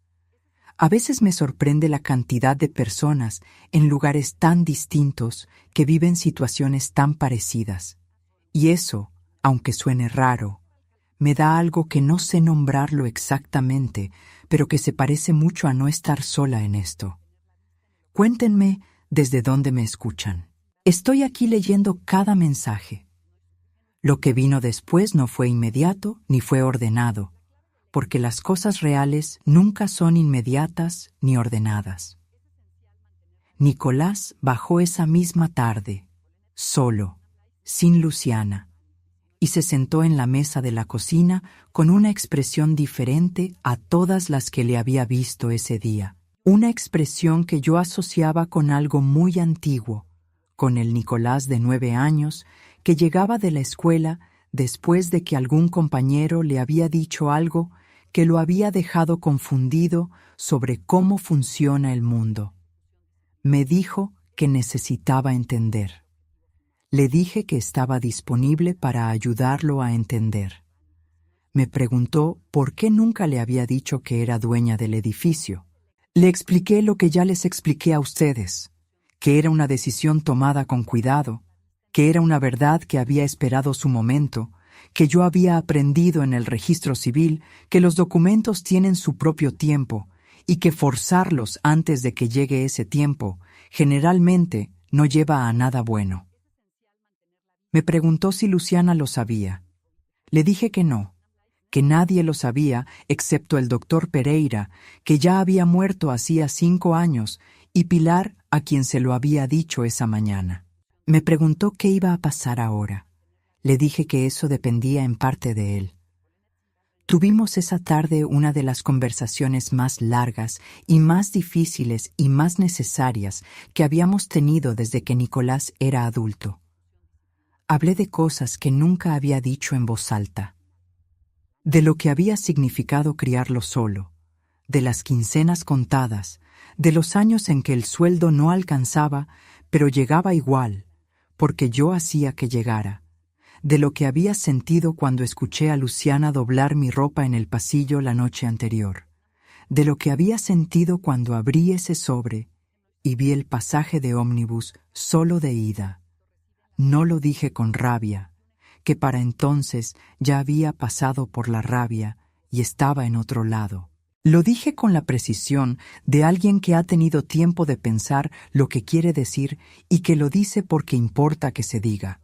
A veces me sorprende la cantidad de personas en lugares tan distintos que viven situaciones tan parecidas. Y eso, aunque suene raro, me da algo que no sé nombrarlo exactamente, pero que se parece mucho a no estar sola en esto. Cuéntenme desde dónde me escuchan. Estoy aquí leyendo cada mensaje. Lo que vino después no fue inmediato ni fue ordenado, porque las cosas reales nunca son inmediatas ni ordenadas. Nicolás bajó esa misma tarde, solo, sin Luciana, y se sentó en la mesa de la cocina con una expresión diferente a todas las que le había visto ese día. Una expresión que yo asociaba con algo muy antiguo, con el Nicolás de 9 años que llegaba de la escuela después de que algún compañero le había dicho algo que lo había dejado confundido sobre cómo funciona el mundo. Me dijo que necesitaba entender. Le dije que estaba disponible para ayudarlo a entender. Me preguntó por qué nunca le había dicho que era dueña del edificio. Le expliqué lo que ya les expliqué a ustedes, que era una decisión tomada con cuidado, que era una verdad que había esperado su momento, que yo había aprendido en el registro civil que los documentos tienen su propio tiempo y que forzarlos antes de que llegue ese tiempo generalmente no lleva a nada bueno. Me preguntó si Luciana lo sabía. Le dije que no, que nadie lo sabía excepto el doctor Pereira, que ya había muerto hacía 5 años, y Pilar, a quien se lo había dicho esa mañana. Me preguntó qué iba a pasar ahora. Le dije que eso dependía en parte de él. Tuvimos esa tarde una de las conversaciones más largas y más difíciles y más necesarias que habíamos tenido desde que Nicolás era adulto. Hablé de cosas que nunca había dicho en voz alta. De lo que había significado criarlo solo, de las quincenas contadas, de los años en que el sueldo no alcanzaba, pero llegaba igual, porque yo hacía que llegara, de lo que había sentido cuando escuché a Luciana doblar mi ropa en el pasillo la noche anterior, de lo que había sentido cuando abrí ese sobre y vi el pasaje de ómnibus solo de ida. No lo dije con rabia, que para entonces ya había pasado por la rabia y estaba en otro lado. Lo dije con la precisión de alguien que ha tenido tiempo de pensar lo que quiere decir y que lo dice porque importa que se diga.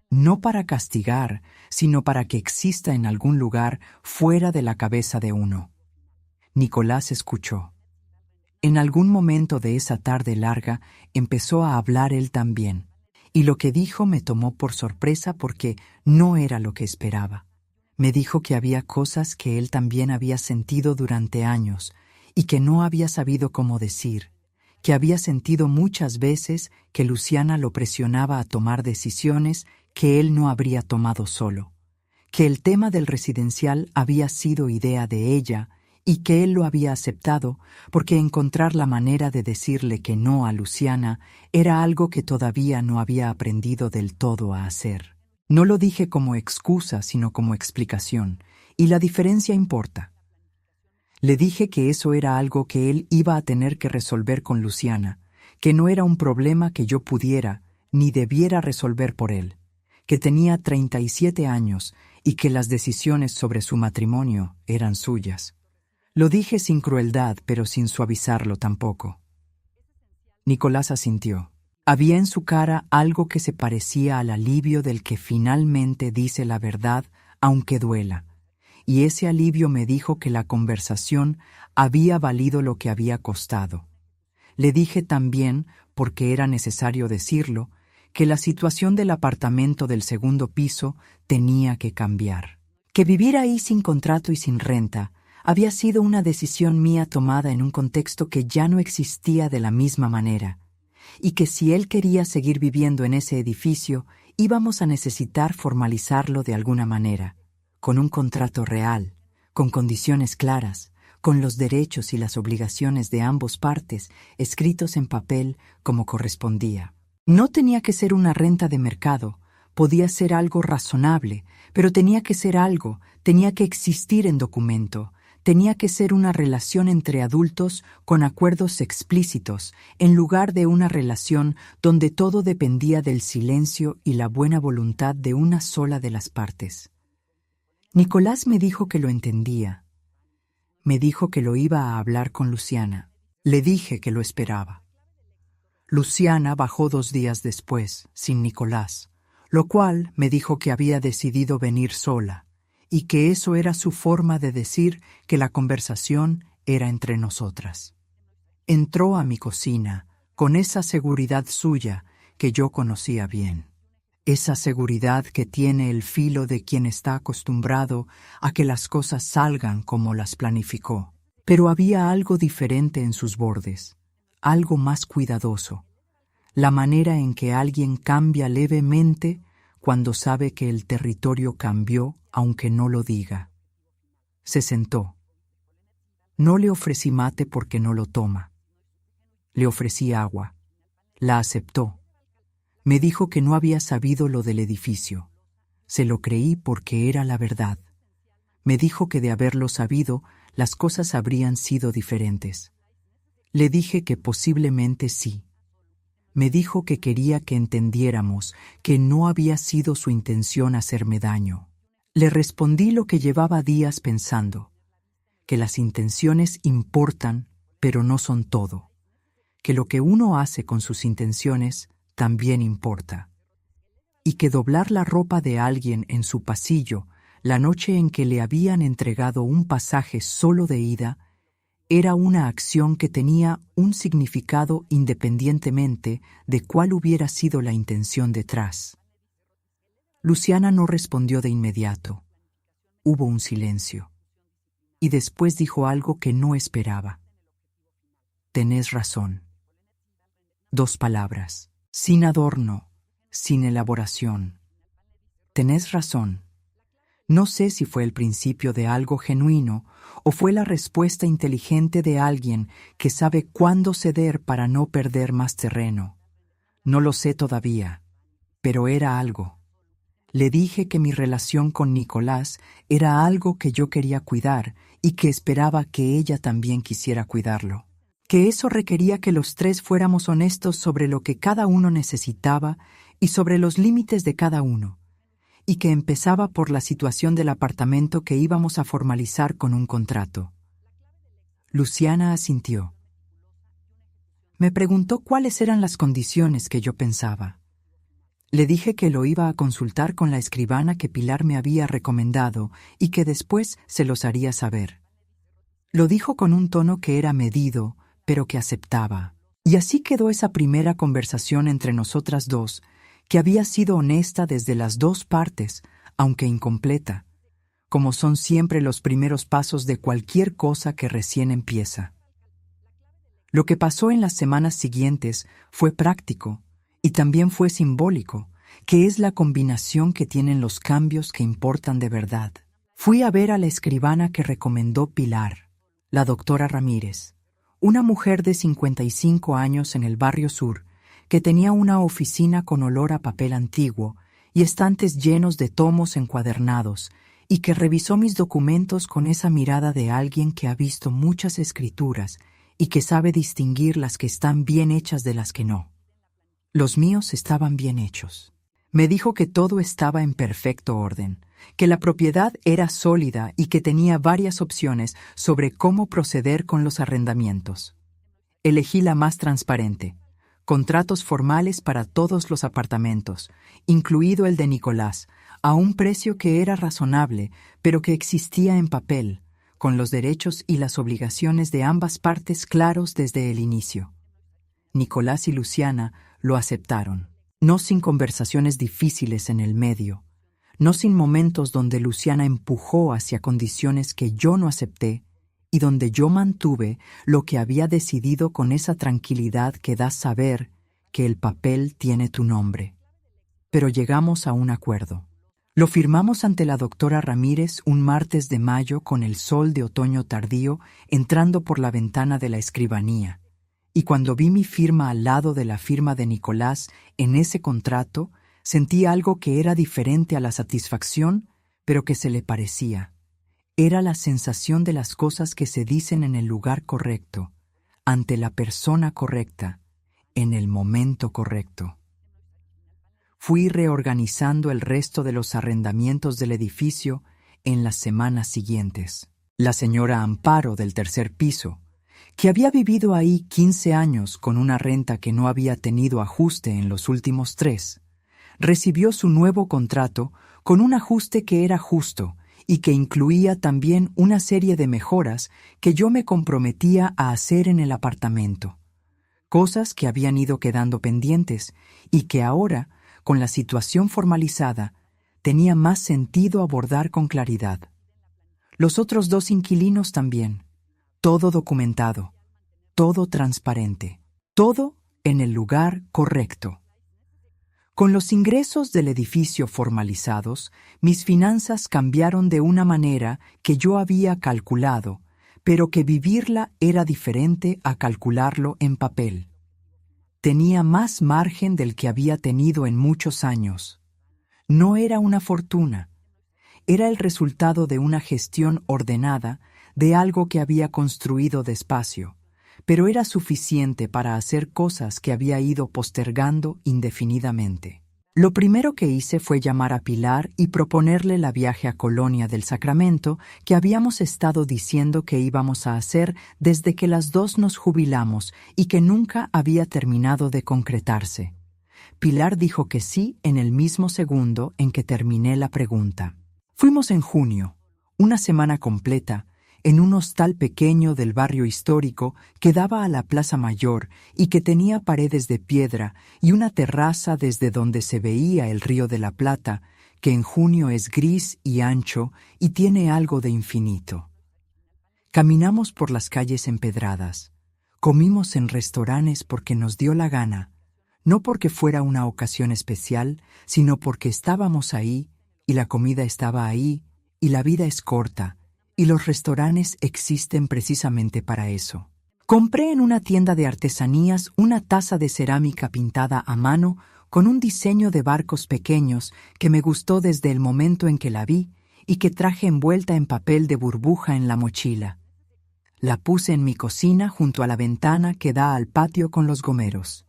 No para castigar, sino para que exista en algún lugar fuera de la cabeza de uno. Nicolás escuchó. En algún momento de esa tarde larga empezó a hablar él también, y lo que dijo me tomó por sorpresa porque no era lo que esperaba. Me dijo que había cosas que él también había sentido durante años y que no había sabido cómo decir, que había sentido muchas veces que Luciana lo presionaba a tomar decisiones que él no habría tomado solo, que el tema del residencial había sido idea de ella y que él lo había aceptado porque encontrar la manera de decirle que no a Luciana era algo que todavía no había aprendido del todo a hacer. No lo dije como excusa, sino como explicación, y la diferencia importa. Le dije que eso era algo que él iba a tener que resolver con Luciana, que no era un problema que yo pudiera ni debiera resolver por él, que tenía 37 años y que las decisiones sobre su matrimonio eran suyas. Lo dije sin crueldad, pero sin suavizarlo tampoco. Nicolás asintió. Había en su cara algo que se parecía al alivio del que finalmente dice la verdad, aunque duela, y ese alivio me dijo que la conversación había valido lo que había costado. Le dije también, porque era necesario decirlo, que la situación del apartamento del segundo piso tenía que cambiar. Que vivir ahí sin contrato y sin renta había sido una decisión mía tomada en un contexto que ya no existía de la misma manera, y que si él quería seguir viviendo en ese edificio, íbamos a necesitar formalizarlo de alguna manera, con un contrato real, con condiciones claras, con los derechos y las obligaciones de ambas partes escritos en papel como correspondía. No tenía que ser una renta de mercado, podía ser algo razonable, pero tenía que ser algo, tenía que existir en documento, tenía que ser una relación entre adultos con acuerdos explícitos, en lugar de una relación donde todo dependía del silencio y la buena voluntad de una sola de las partes. Nicolás me dijo que lo entendía. Me dijo que lo iba a hablar con Luciana. Le dije que lo esperaba. Luciana bajó 2 días después, sin Nicolás, lo cual me dijo que había decidido venir sola, y que eso era su forma de decir que la conversación era entre nosotras. Entró a mi cocina con esa seguridad suya que yo conocía bien. Esa seguridad que tiene el filo de quien está acostumbrado a que las cosas salgan como las planificó. Pero había algo diferente en sus bordes, algo más cuidadoso, la manera en que alguien cambia levemente cuando sabe que el territorio cambió aunque no lo diga. Se sentó. No le ofrecí mate porque no lo toma. Le ofrecí agua. La aceptó. Me dijo que no había sabido lo del edificio. Se lo creí porque era la verdad. Me dijo que de haberlo sabido, las cosas habrían sido diferentes. Le dije que posiblemente sí. Me dijo que quería que entendiéramos que no había sido su intención hacerme daño. Le respondí lo que llevaba días pensando, que las intenciones importan, pero no son todo, que lo que uno hace con sus intenciones también importa, y que doblar la ropa de alguien en su pasillo la noche en que le habían entregado un pasaje solo de ida era una acción que tenía un significado independientemente de cuál hubiera sido la intención detrás. Luciana no respondió de inmediato. Hubo un silencio. Y después dijo algo que no esperaba. Tenés razón. 2 palabras, sin adorno, sin elaboración. Tenés razón. No sé si fue el principio de algo genuino o fue la respuesta inteligente de alguien que sabe cuándo ceder para no perder más terreno. No lo sé todavía, pero era algo. Le dije que mi relación con Nicolás era algo que yo quería cuidar y que esperaba que ella también quisiera cuidarlo. Que eso requería que los 3 fuéramos honestos sobre lo que cada uno necesitaba y sobre los límites de cada uno, y que empezaba por la situación del apartamento que íbamos a formalizar con un contrato. Luciana asintió. Me preguntó cuáles eran las condiciones que yo pensaba. Le dije que lo iba a consultar con la escribana que Pilar me había recomendado y que después se los haría saber. Lo dijo con un tono que era medido, pero que aceptaba. Y así quedó esa primera conversación entre nosotras 2, que había sido honesta desde las 2 partes, aunque incompleta, como son siempre los primeros pasos de cualquier cosa que recién empieza. Lo que pasó en las semanas siguientes fue práctico y también fue simbólico, que es la combinación que tienen los cambios que importan de verdad. Fui a ver a la escribana que recomendó Pilar, la doctora Ramírez, una mujer de 55 años en el barrio sur, que tenía una oficina con olor a papel antiguo y estantes llenos de tomos encuadernados, y que revisó mis documentos con esa mirada de alguien que ha visto muchas escrituras y que sabe distinguir las que están bien hechas de las que no. Los míos estaban bien hechos. Me dijo que todo estaba en perfecto orden, que la propiedad era sólida y que tenía varias opciones sobre cómo proceder con los arrendamientos. Elegí la más transparente: contratos formales para todos los apartamentos, incluido el de Nicolás, a un precio que era razonable, pero que existía en papel, con los derechos y las obligaciones de ambas partes claros desde el inicio. Nicolás y Luciana lo aceptaron, no sin conversaciones difíciles en el medio, no sin momentos donde Luciana empujó hacia condiciones que yo no acepté y donde yo mantuve lo que había decidido con esa tranquilidad que da saber que el papel tiene tu nombre. Pero llegamos a un acuerdo. Lo firmamos ante la doctora Ramírez un martes de mayo con el sol de otoño tardío entrando por la ventana de la escribanía, y cuando vi mi firma al lado de la firma de Nicolás en ese contrato, sentí algo que era diferente a la satisfacción, pero que se le parecía. Era la sensación de las cosas que se dicen en el lugar correcto, ante la persona correcta, en el momento correcto. Fui reorganizando el resto de los arrendamientos del edificio en las semanas siguientes. la señora Amparo del tercer piso, que había vivido ahí 15 años con una renta que no había tenido ajuste en los últimos 3, recibió su nuevo contrato con un ajuste que era justo y que incluía también una serie de mejoras que yo me comprometía a hacer en el apartamento, cosas que habían ido quedando pendientes y que ahora, con la situación formalizada, tenía más sentido abordar con claridad. Los otros 2 inquilinos también. Todo documentado, todo transparente, todo en el lugar correcto. Con los ingresos del edificio formalizados, mis finanzas cambiaron de una manera que yo había calculado, pero que vivirla era diferente a calcularlo en papel. Tenía más margen del que había tenido en muchos años. No era una fortuna. Era el resultado de una gestión ordenada de algo que había construido despacio, pero era suficiente para hacer cosas que había ido postergando indefinidamente. Lo primero que hice fue llamar a Pilar y proponerle la viaje a Colonia del Sacramento que habíamos estado diciendo que íbamos a hacer desde que las 2 nos jubilamos y que nunca había terminado de concretarse. Pilar dijo que sí en el mismo segundo en que terminé la pregunta. Fuimos en junio, una semana completa, en un hostal pequeño del barrio histórico que daba a la Plaza Mayor y que tenía paredes de piedra y una terraza desde donde se veía el Río de la Plata, que en junio es gris y ancho y tiene algo de infinito. Caminamos por las calles empedradas, comimos en restaurantes porque nos dio la gana, no porque fuera una ocasión especial, sino porque estábamos ahí y la comida estaba ahí y la vida es corta. Y los restaurantes existen precisamente para eso. Compré en una tienda de artesanías una taza de cerámica pintada a mano con un diseño de barcos pequeños que me gustó desde el momento en que la vi y que traje envuelta en papel de burbuja en la mochila. La puse en mi cocina junto a la ventana que da al patio con los gomeros.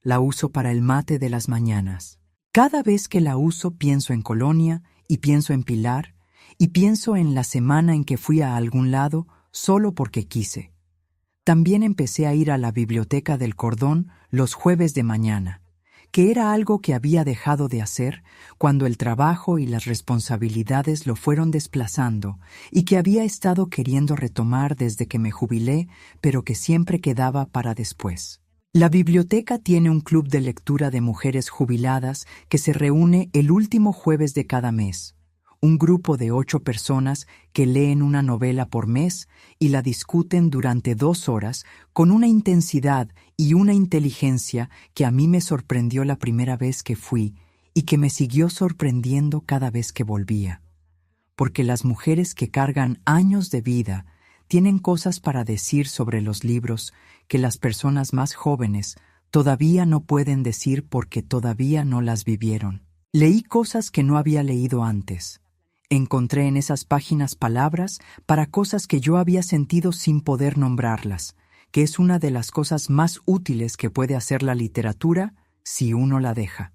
La uso para el mate de las mañanas. Cada vez que la uso pienso en Colonia y pienso en Pilar, y pienso en la semana en que fui a algún lado solo porque quise. También empecé a ir a la biblioteca del Cordón los jueves de mañana, que era algo que había dejado de hacer cuando el trabajo y las responsabilidades lo fueron desplazando y que había estado queriendo retomar desde que me jubilé, pero que siempre quedaba para después. La biblioteca tiene un club de lectura de mujeres jubiladas que se reúne el último jueves de cada mes. Un grupo de 8 personas que leen una novela por mes y la discuten durante 2 horas con una intensidad y una inteligencia que a mí me sorprendió la primera vez que fui y que me siguió sorprendiendo cada vez que volvía. Porque las mujeres que cargan años de vida tienen cosas para decir sobre los libros que las personas más jóvenes todavía no pueden decir porque todavía no las vivieron. Leí cosas que no había leído antes. Encontré en esas páginas palabras para cosas que yo había sentido sin poder nombrarlas, que es una de las cosas más útiles que puede hacer la literatura si uno la deja.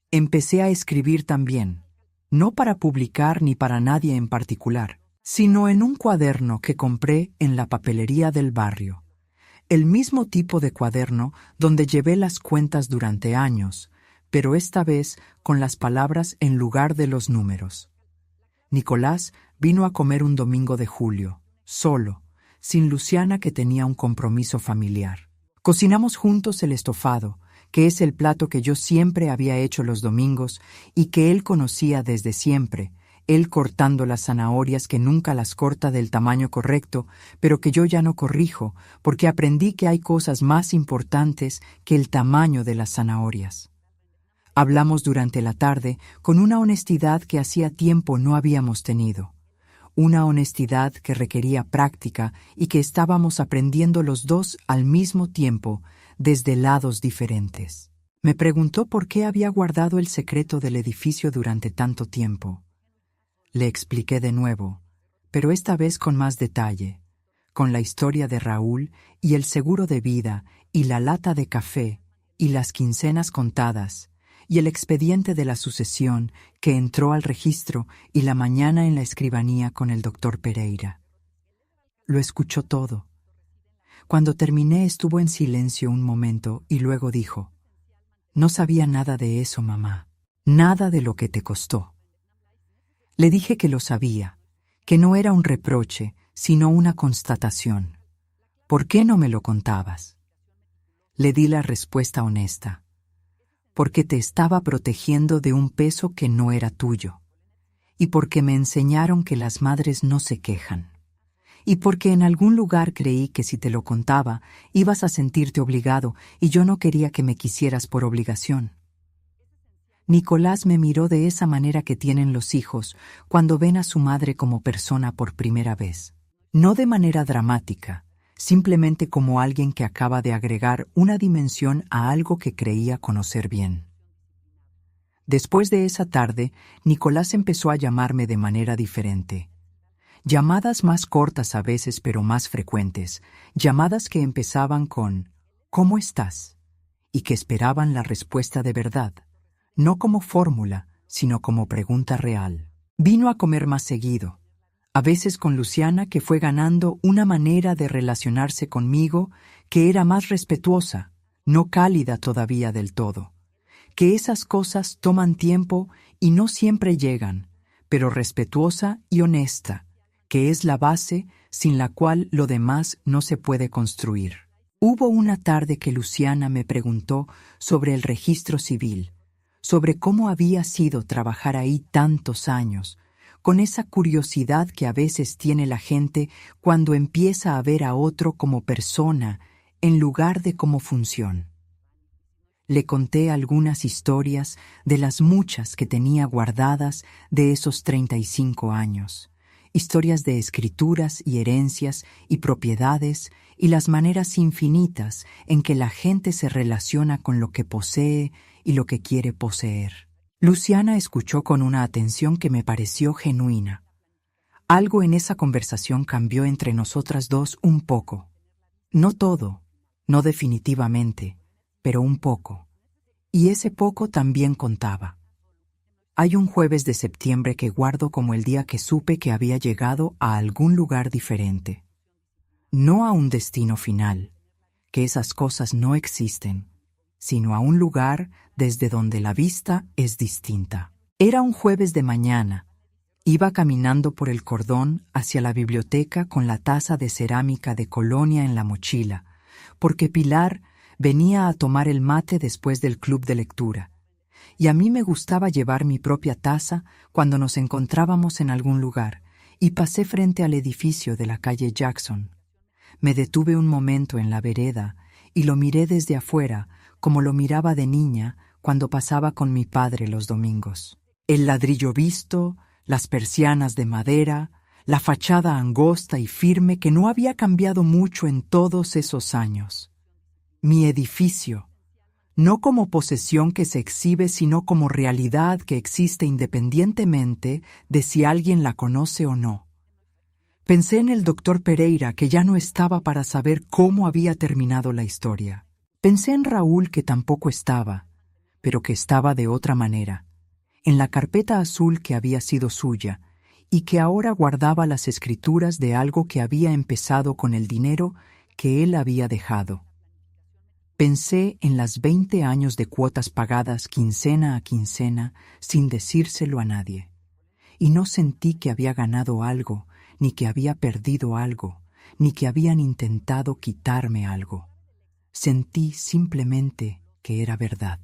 Empecé a escribir también, no para publicar ni para nadie en particular, sino en un cuaderno que compré en la papelería del barrio. El mismo tipo de cuaderno donde llevé las cuentas durante años, pero esta vez con las palabras en lugar de los números. Nicolás vino a comer un domingo de julio, solo, sin Luciana que tenía un compromiso familiar. Cocinamos juntos el estofado, que es el plato que yo siempre había hecho los domingos y que él conocía desde siempre, él cortando las zanahorias que nunca las corta del tamaño correcto, pero que yo ya no corrijo, porque aprendí que hay cosas más importantes que el tamaño de las zanahorias. Hablamos durante la tarde con una honestidad que hacía tiempo no habíamos tenido. Una honestidad que requería práctica y que estábamos aprendiendo los 2 al mismo tiempo, desde lados diferentes. Me preguntó por qué había guardado el secreto del edificio durante tanto tiempo. Le expliqué de nuevo, pero esta vez con más detalle, con la historia de Raúl y el seguro de vida y la lata de café y las quincenas contadas, y el expediente de la sucesión que entró al registro y la mañana en la escribanía con el doctor Pereira. Lo escuchó todo. Cuando terminé estuvo en silencio un momento y luego dijo: «No sabía nada de eso, mamá. Nada de lo que te costó». Le dije que lo sabía, que no era un reproche, sino una constatación. «¿Por qué no me lo contabas?». Le di la respuesta honesta: «Porque te estaba protegiendo de un peso que no era tuyo, y porque me enseñaron que las madres no se quejan, y porque en algún lugar creí que si te lo contaba ibas a sentirte obligado y yo no quería que me quisieras por obligación». Nicolás me miró de esa manera que tienen los hijos cuando ven a su madre como persona por primera vez. No de manera dramática, simplemente como alguien que acaba de agregar una dimensión a algo que creía conocer bien. Después de esa tarde, Nicolás empezó a llamarme de manera diferente. Llamadas más cortas a veces, pero más frecuentes. Llamadas que empezaban con «¿Cómo estás?», y que esperaban la respuesta de verdad, no como fórmula, sino como pregunta real. Vino a comer más seguido, a veces con Luciana, que fue ganando una manera de relacionarse conmigo que era más respetuosa, no cálida todavía del todo. Que esas cosas toman tiempo y no siempre llegan, pero respetuosa y honesta, que es la base sin la cual lo demás no se puede construir. Hubo una tarde que Luciana me preguntó sobre el registro civil, sobre cómo había sido trabajar ahí tantos años, con esa curiosidad que a veces tiene la gente cuando empieza a ver a otro como persona en lugar de como función. Le conté algunas historias de las muchas que tenía guardadas de esos 35 años, historias de escrituras y herencias y propiedades y las maneras infinitas en que la gente se relaciona con lo que posee y lo que quiere poseer. Luciana escuchó con una atención que me pareció genuina. Algo en esa conversación cambió entre nosotras dos un poco. No todo, no definitivamente, pero un poco. Y ese poco también contaba. Hay un jueves de septiembre que guardo como el día que supe que había llegado a algún lugar diferente. No a un destino final, que esas cosas no existen, sino a un lugar desde donde la vista es distinta. Era un jueves de mañana. Iba caminando por el cordón hacia la biblioteca con la taza de cerámica de Colonia en la mochila, porque Pilar venía a tomar el mate después del club de lectura, y a mí me gustaba llevar mi propia taza cuando nos encontrábamos en algún lugar, y pasé frente al edificio de la calle Jackson. Me detuve un momento en la vereda y lo miré desde afuera, como lo miraba de niña cuando pasaba con mi padre los domingos. El ladrillo visto, las persianas de madera, la fachada angosta y firme que no había cambiado mucho en todos esos años. Mi edificio, no como posesión que se exhibe, sino como realidad que existe independientemente de si alguien la conoce o no. Pensé en el doctor Pereira, que ya no estaba para saber cómo había terminado la historia. Pensé en Raúl, que tampoco estaba, pero que estaba de otra manera, en la carpeta azul que había sido suya y que ahora guardaba las escrituras de algo que había empezado con el dinero que él había dejado. Pensé en las 20 años de cuotas pagadas quincena a quincena sin decírselo a nadie, y no sentí que había ganado algo, ni que había perdido algo, ni que habían intentado quitarme algo. Sentí simplemente que era verdad,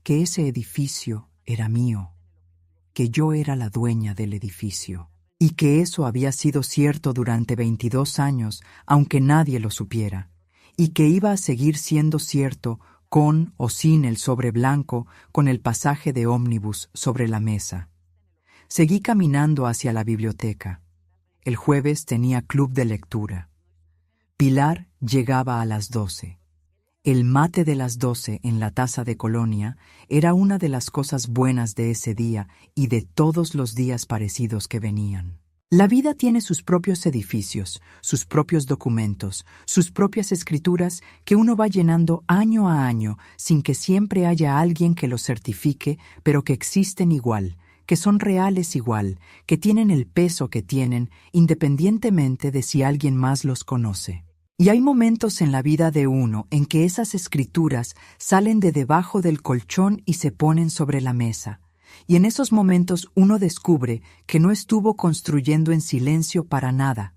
que ese edificio era mío, que yo era la dueña del edificio, y que eso había sido cierto durante 22 años, aunque nadie lo supiera, y que iba a seguir siendo cierto con o sin el sobre blanco, con el pasaje de ómnibus sobre la mesa. Seguí caminando hacia la biblioteca. El jueves tenía club de lectura. Pilar llegaba a las 12. El mate de las 12 en la taza de Colonia era una de las cosas buenas de ese día y de todos los días parecidos que venían. La vida tiene sus propios edificios, sus propios documentos, sus propias escrituras que uno va llenando año a año sin que siempre haya alguien que los certifique, pero que existen igual, que son reales igual, que tienen el peso que tienen, independientemente de si alguien más los conoce. Y hay momentos en la vida de uno en que esas escrituras salen de debajo del colchón y se ponen sobre la mesa. Y en esos momentos uno descubre que no estuvo construyendo en silencio para nada,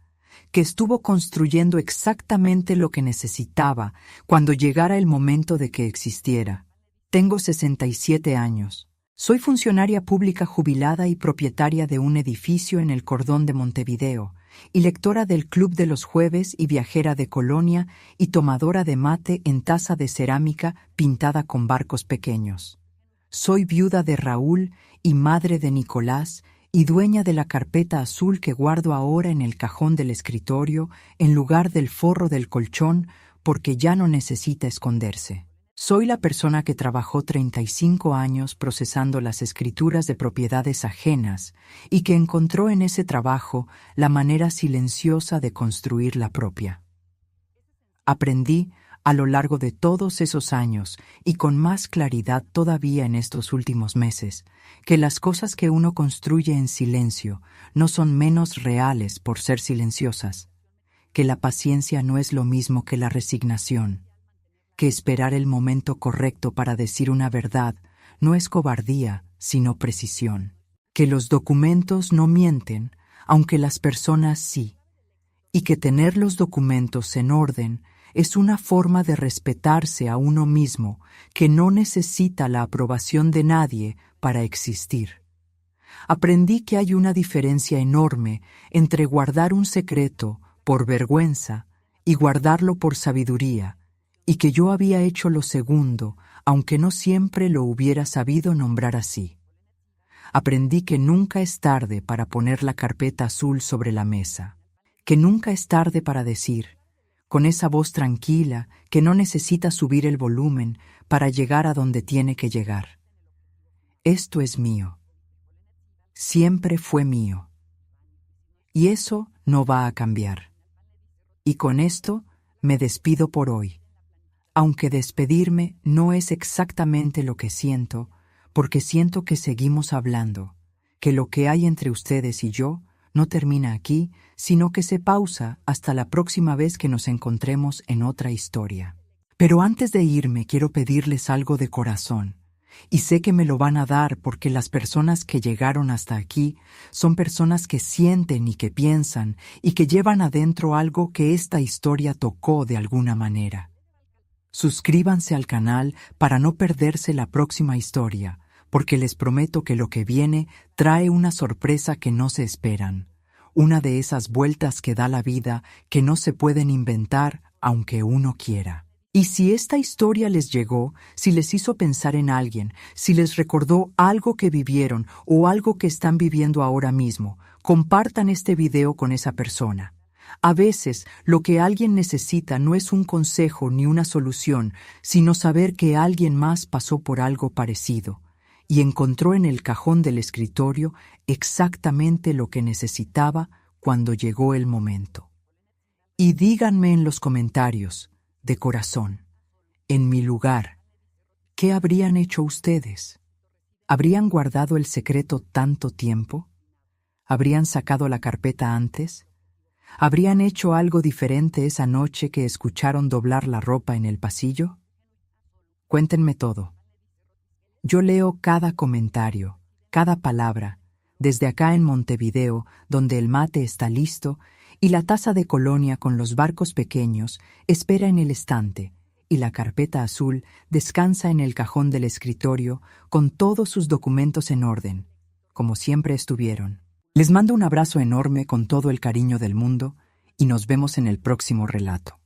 que estuvo construyendo exactamente lo que necesitaba cuando llegara el momento de que existiera. Tengo 67 años. Soy funcionaria pública jubilada y propietaria de un edificio en el cordón de Montevideo, y lectora del Club de los Jueves y viajera de Colonia y tomadora de mate en taza de cerámica pintada con barcos pequeños. Soy viuda de Raúl y madre de Nicolás y dueña de la carpeta azul que guardo ahora en el cajón del escritorio en lugar del forro del colchón porque ya no necesita esconderse. Soy la persona que trabajó 35 años procesando las escrituras de propiedades ajenas y que encontró en ese trabajo la manera silenciosa de construir la propia. Aprendí a lo largo de todos esos años y con más claridad todavía en estos últimos meses, que las cosas que uno construye en silencio no son menos reales por ser silenciosas, que la paciencia no es lo mismo que la resignación, que esperar el momento correcto para decir una verdad no es cobardía, sino precisión, que los documentos no mienten, aunque las personas sí, y que tener los documentos en orden es una forma de respetarse a uno mismo que no necesita la aprobación de nadie para existir. Aprendí que hay una diferencia enorme entre guardar un secreto por vergüenza y guardarlo por sabiduría, y que yo había hecho lo segundo, aunque no siempre lo hubiera sabido nombrar así. Aprendí que nunca es tarde para poner la carpeta azul sobre la mesa, que nunca es tarde para decir, con esa voz tranquila que no necesita subir el volumen para llegar a donde tiene que llegar. Esto es mío. Siempre fue mío. Y eso no va a cambiar. Y con esto me despido por hoy. Aunque despedirme no es exactamente lo que siento, porque siento que seguimos hablando, que lo que hay entre ustedes y yo no termina aquí, sino que se pausa hasta la próxima vez que nos encontremos en otra historia. Pero antes de irme quiero pedirles algo de corazón, y sé que me lo van a dar porque las personas que llegaron hasta aquí son personas que sienten y que piensan y que llevan adentro algo que esta historia tocó de alguna manera. Suscríbanse al canal para no perderse la próxima historia, porque les prometo que lo que viene trae una sorpresa que no se esperan, una de esas vueltas que da la vida que no se pueden inventar aunque uno quiera. Y si esta historia les llegó, si les hizo pensar en alguien, si les recordó algo que vivieron o algo que están viviendo ahora mismo, compartan este video con esa persona. A veces, lo que alguien necesita no es un consejo ni una solución, sino saber que alguien más pasó por algo parecido y encontró en el cajón del escritorio exactamente lo que necesitaba cuando llegó el momento. Y díganme en los comentarios, de corazón, en mi lugar, ¿qué habrían hecho ustedes? ¿Habrían guardado el secreto tanto tiempo? ¿Habrían sacado la carpeta antes? ¿Habrían hecho algo diferente esa noche que escucharon doblar la ropa en el pasillo? Cuéntenme todo. Yo leo cada comentario, cada palabra, desde acá en Montevideo, donde el mate está listo y la taza de Colonia con los barcos pequeños espera en el estante, y la carpeta azul descansa en el cajón del escritorio con todos sus documentos en orden, como siempre estuvieron. Les mando un abrazo enorme con todo el cariño del mundo y nos vemos en el próximo relato.